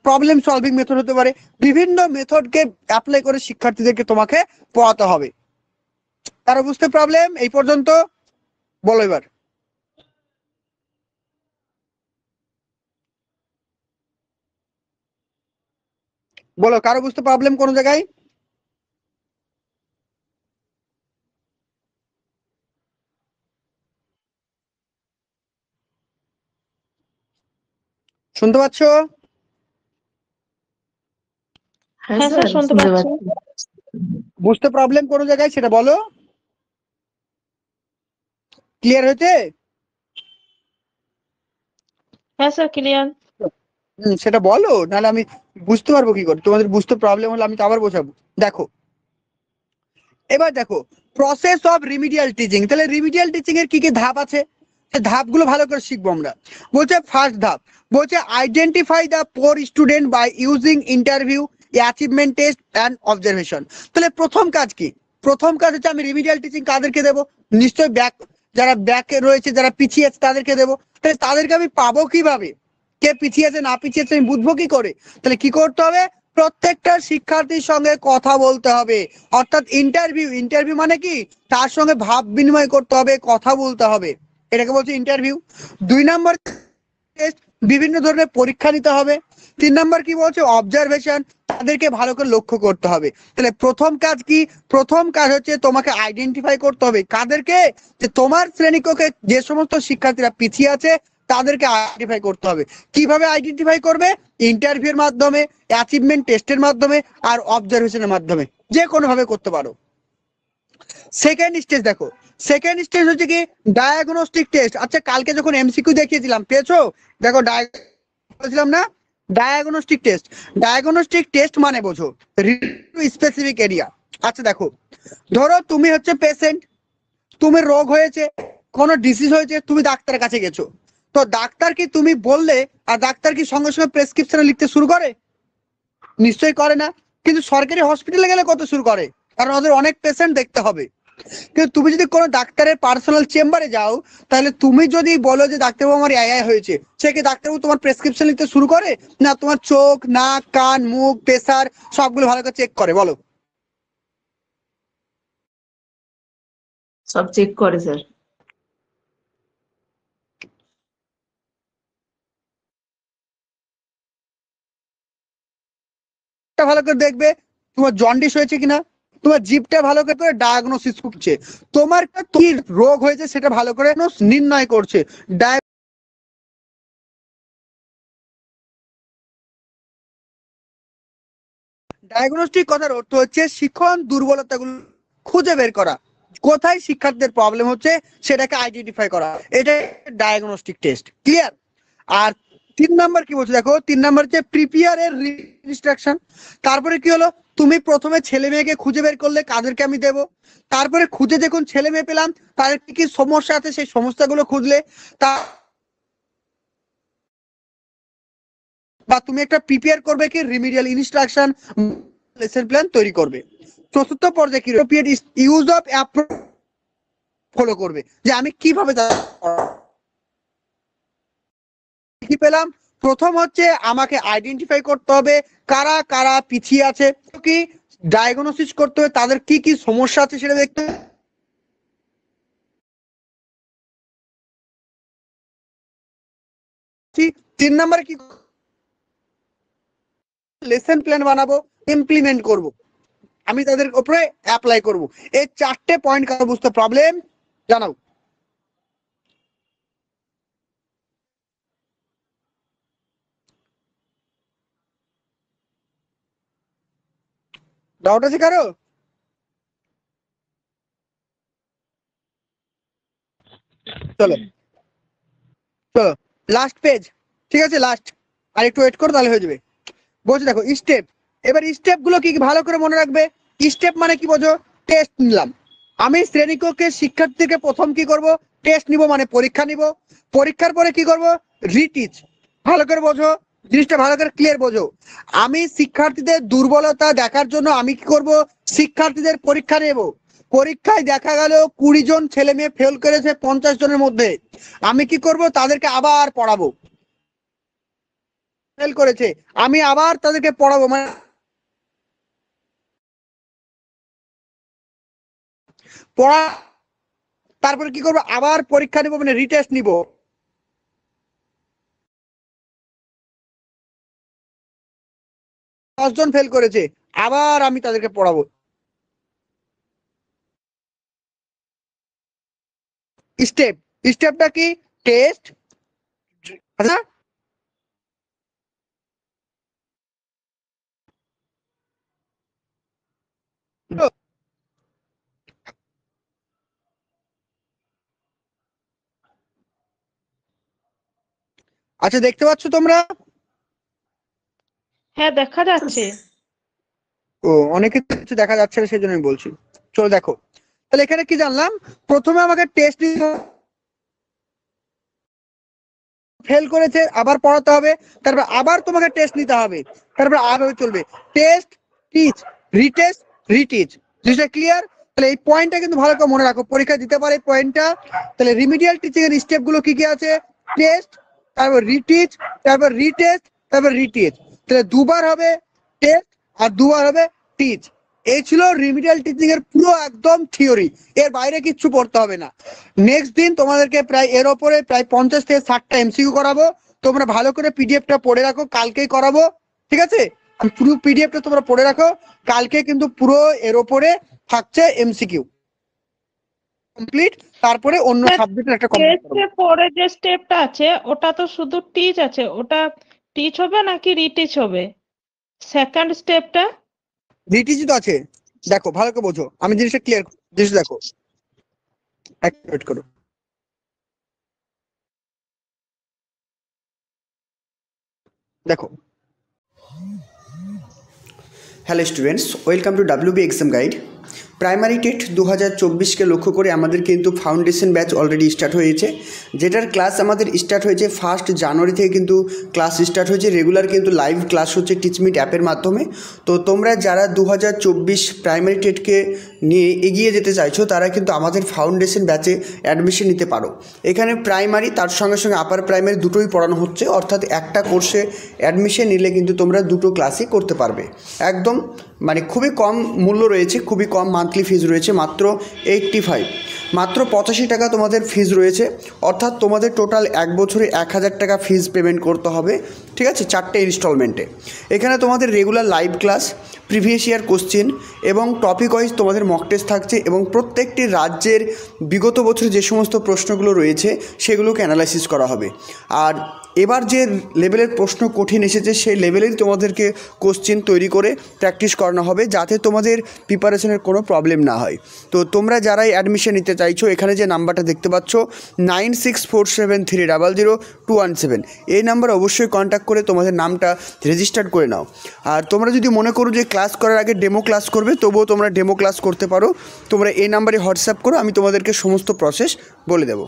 প্রবলেম সলভিং মেথড হতে পারে, বিভিন্ন মেথডকে অ্যাপ্লাই করে শিক্ষার্থীদেরকে তোমাকে পড়াতে হবে। তারা বুঝতে প্রবলেম এই পর্যন্ত? বলো এবার। বলো কারো বুঝতে প্রবলেম কোন জায়গায়? শুনতে পাচ্ছ? হ্যাঁ হ্যাঁ স্যার স্যার শুনতে শুনতে পাচ্ছি। পাচ্ছি। বুঝতে প্রবলেম কোন জায়গায় সেটা বলো। ক্লিয়ার হয়েছে? হ্যাঁ স্যার ক্লিয়ার। সেটা বলো, নাহলে আমি বুঝতে পারবো কি করে? তোমাদের বুঝতে প্রবলেম হলে আমি তো আবার বোঝাবো। দেখো এবার দেখো, প্রসেস অফ রিমিডিয়াল টিচিং। তাহলে রিমিডিয়াল টিচিং এর কি কি ধাপ আছে, সেই ধাপগুলো ভালো করে শিখবো আমরা। বলছে ফার্স্ট ধাপ, বলছে identify the poor student by using interview, achievement test and observation. তাহলে প্রথম কাজ কি? প্রথম কাজ হচ্ছে আমি রিমিডিয়াল টিচিং কাদেরকে দেবো? নিশ্চয়ই যারা ব্যাকে রয়েছে, যারা পিছিয়ে আছে তাদেরকে দেবো। তাহলে তাদেরকে আমি পাবো কিভাবে? কে পিছিয়ে আছে না পিছিয়ে আছে আমি বুঝবো কি করে? তাহলে কি করতে হবে? প্রত্যেকটা শিক্ষার্থীর সঙ্গে কথা বলতে হবে, অর্থাৎ ইন্টারভিউ। ইন্টারভিউ মানে কি? তার সঙ্গে ভাব বিনিময় করতে হবে, কথা বলতে হবে, এটাকে বলছে ইন্টারভিউ। 2 নম্বর টেস্ট, বিভিন্ন ধরনের পরীক্ষা নিতে হবে। 3 নম্বর কি বলছে? অবজারভেশন, তাদেরকে ভালো করে লক্ষ্য করতে হবে। তাহলে প্রথম কাজ কি? প্রথম কাজ হচ্ছে তোমাকে আইডেন্টিফাই করতে হবে কাদেরকে, যে তোমার শ্রেণীকক্ষে যে সমস্ত শিক্ষার্থীরা পিছিয়ে আছে তাদেরকে আইডেন্টিফাই করতে হবে। কিভাবে আইডেন্টিফাই করবে? ইন্টারভিউর মাধ্যমে, অ্যাচিভমেন্ট টেস্টের মাধ্যমে, আর অবজারভেশনের মাধ্যমে, যে কোনো ভাবে করতে পারো। সেকেন্ড স্টেজ দেখো, সেকেন্ড স্টেজ হচ্ছে কি? Diagnostic test. আচ্ছা কালকে যখন এমসিকিউ দেখিয়েছিলাম পেয়েছো? দেখো বলেছিলাম না, ডায়াগনস্টিক টেস্ট। ডায়াগনস্টিক টেস্ট মানে বোঝো স্পেসিফিক এরিয়া। আচ্ছা দেখো, ধরো তুমি হচ্ছে পেশেন্ট, তুমি রোগ হয়েছে, কোনো ডিসিজ হয়েছে, তুমি ডাক্তারের কাছে গেছো, তো ডাক্তার কি তুমি বললে আর ডাক্তার কি সঙ্গে সঙ্গে প্রেসক্রিপশনে লিখতে শুরু করে? নিশ্চয়ই করে না। কিন্তু সরকারি হসপিটালে গেলে কত শুরু করে, কারণ ওদের অনেক পেশেন্ট দেখতে হবে। কিন্তু তুমি যদি কোনো ডাক্তারের পার্সোনাল চেম্বারে যাও, তাহলে তুমি যদি বলো যে ডাক্তারবাবু আমার এই হয়েছে, সে কি ডাক্তারবাবু তোমার প্রেসক্রিপশন লিখতে শুরু করে? না তোমার চোখ, নাক, কান, মুখ, প্রেসার সবগুলো ভালো করে চেক করে? বলো। সব চেক করে স্যার। ভালো করে দেখবে তোমার জন্ডিস হয়েছে কিনা, তোমার জিভটা ভালো করে ডায়াগনোসিস করছে, তোমার কি রোগ হয়েছে সেটা ভালো করে নির্ণয় করছে। ডায়াগনস্টিক কথার অর্থ হচ্ছে শিক্ষণ দুর্বলতাগুলো খুঁজে বের করা, কোথায় শিক্ষার্থীদের প্রবলেম হচ্ছে সেটাকে আইডেন্টিফাই করা, এটা ডায়াগনস্টিক টেস্ট। ক্লিয়ার? আর 3 নম্বর কি বলছে দেখো, 3 নম্বর হচ্ছে প্রিপেয়ার এর ইনস্ট্রাকশন। তারপরে কি হলো? তুমি প্রথমে ছেলে মেয়েকে খুঁজে বের করলে কাদেরকে আমি দেব, তারপরে খুঁজে দেখুন ছেলে মেয়ে পেলাম, তাদের কি কি সমস্যা আছে সেই সমস্যাগুলো খুঁজলে, তা বা তুমি একটা প্রিপেয়ার করবে কি রিমিডিয়াল ইনস্ট্রাকশন, লেসন প্ল্যান তৈরি করবে। চতুর্থ পর্যায়ে কি ইউজ অফ অ্যাপ্রোচ ফলো করবে, যে আমি কিভাবে কি পেলাম। প্রথম হচ্ছে আমাকে আইডেন্টিফাই করতে হবে কারা কারা পিছিয়ে আছে, কি ডায়াগনোসিস করতে হবে তাদের কি কি সমস্যা আছে সেটা দেখতে হবে। 3 নম্বরে কি? লেসন প্ল্যান বানাবো, ইমপ্লিমেন্ট করব, আমি তাদের উপরে অ্যাপ্লাই করব। এই 4টে পয়েন্ট কারো বুঝতে প্রবলেম জানাও। ডাউট আছে কারো? চলো তো লাস্ট পেজ, ঠিক আছে, লাস্ট, আর একটু ওয়েট করো তাহলে হয়ে যাবে। বলছে দেখো স্টেপ, এবার স্টেপ গুলো কি কি ভালো করে মনে রাখবে। স্টেপ মানে কি বোঝো, টেস্ট নিলাম আমি শ্রেণীকক্ষে শিক্ষার্থীকে প্রথম কি করব, টেস্ট নিব মানে পরীক্ষা নিব, পরীক্ষার পরে কি করব, রিটিচ। ভালো করে বোঝো জিনিসটা, ভালো করে ক্লিয়ার বোঝো। আমি শিক্ষার্থীদের দুর্বলতা দেখার জন্য আমি কি করব, শিক্ষার্থীদের পরীক্ষা নেব। পরীক্ষায় দেখা গেল 20 জন ছেলে মেয়ে ফেল করেছে 50 জনের মধ্যে, আমি কি করব, তাদেরকে আবার পড়াবো। ফেল করেছে আমি আবার তাদেরকে পড়াবো, মানে পড়া, তারপরে কি করবো, আবার পরীক্ষা নিব মানে রিটেস্ট নিব। 10 জন ফেল করেছে আবার আমি তাদেরকে পড়াবো। স্টেপ, স্টেপটা কি, টেস্ট, আচ্ছা আচ্ছা দেখতে পাচ্ছ তোমরা? হ্যাঁ দেখা যাচ্ছে। ও অনেকে কিছু দেখা যাচ্ছে না সেই জন্য আমি বলছি। চলো দেখো তাহলে এখানে কি জানলাম, প্রথমে আমাকে টেস্ট ফেল করেছে আবার পড়াতে হবে, তারপর আবার তোমাকে টেস্ট নিতে হবে, তারপর আবার চলবে টেস্ট, টিচ, রিটেস্ট, রিটিচ। জিনিসটা ক্লিয়ার? তাহলে এই পয়েন্টটা কিন্তু ভালো করে মনে রাখো, পরীক্ষা দিতে পারে এই পয়েন্টটা। তাহলে রিমিডিয়াল টিচিং এর স্টেপ গুলো কি কি আছে, টেস্ট, তারপর রিটিচ, তারপর রিটেস্ট, তারপর রিটিচ। তাহলে দুবার হবে টেস্ট আর দুবার হবে টিচ। এই ছিল রিমিডিয়াল টিচিং এর পুরো একদম থিওরি, এর বাইরে কিচ্ছু পড়তে হবে না। নেক্সট দিন তোমাদেরকে প্রায় এর ওপরে প্রায় 50 থেকে 60টা এমসিকিউ করাবো, তোমরা ভালো করে পিডিএফটা পড়ে রাখো, কালকেই করাবো, ঠিক আছে? পুরো পিডিএফটা তোমরা পড়ে রাখো, কালকে কিন্তু পুরো এর ওপরে থাকছে এমসিকিউ কমপ্লিট, তারপরে অন্য সাবজেক্টের একটা কমপ্লিট করব। টেস্টের পরে যে স্টেপটা আছে ওটা তো শুধু টিচ আছে, ওটা টিচ হবে নাকি রিটিচ হবে সেকেন্ড স্টেপটা? রিটিচই তো আছে, দেখো ভালো করে বোঝো, আমি জিনিসটা ক্লিয়ার, জিনিস দেখো, অ্যাক্টিভেট করো, দেখো। Hello students, welcome to WB exam guide. Primary TET 2024কে লক্ষ্য করে আমাদের কিন্তু ফাউন্ডেশন ব্যাচ অলরেডি স্টার্ট হয়েছে, যেটার ক্লাস আমাদের স্টার্ট হয়েছে 1 জানুয়ারি থেকে। কিন্তু ক্লাস স্টার্ট হয়েছে, রেগুলার কিন্তু লাইভ ক্লাস হচ্ছে টিচমিট অ্যাপের মাধ্যমে। তো তোমরা যারা 2024 প্রাইমারি টেটকে নিয়ে এগিয়ে যেতে চাইছো তারা কিন্তু আমাদের ফাউন্ডেশন ব্যাচে অ্যাডমিশন নিতে পারো। এখানে প্রাইমারি তার সঙ্গে সঙ্গে আপার প্রাইমারি দুটোই পড়ানো হচ্ছে, অর্থাৎ একটা কোর্সে অ্যাডমিশন নিলে কিন্তু তোমরা দুটো ক্লাসই করতে পারবে। একদম মানে খুবই কম মূল্য রয়েছে, খুবই কম মান্থলি ফিজ রয়েছে, মাত্র 85, মাত্র 85 টাকা তোমাদের ফিজ রয়েছে। অর্থাৎ তোমাদের টোটাল 1 বছরে 1000 টাকা ফিজ পেমেন্ট করতে হবে, ঠিক আছে, 4টে ইনস্টলমেন্টে। এখানে তোমাদের regular live class, previous year question এবং টপিক ওয়াইজ তোমাদের মক টেস্ট থাকছে, এবং প্রত্যেকটি রাজ্যের বিগত বছরে যে সমস্ত প্রশ্নগুলো রয়েছে সেগুলোকে অ্যানালাইসিস করা হবে। আর এবার যে লেভেলের প্রশ্ন কঠিন এসেছে সেই লেভেলেই তোমাদেরকে কোশ্চেন তৈরি করে প্র্যাকটিস করানো হবে, যাতে তোমাদের প্রিপারেশনের কোনো প্রবলেম না হয়। তো তোমরা যারাই অ্যাডমিশন নিতে চাইছো, এখানে যে নাম্বারটা দেখতে পাচ্ছ 9647300217, এই নাম্বারে অবশ্যই কন্ট্যাক্ট করে তোমাদের নামটা রেজিস্টার করে নাও। আর তোমরা যদি মনে করো যে ক্লাস করার আগে ডেমো ক্লাস করবে, তবুও তোমরা ডেমো ক্লাস করতে পারো। তোমরা এই নাম্বারে হোয়াটসঅ্যাপ করো, আমি তোমাদেরকে সমস্ত প্রসেস বলে দেবো।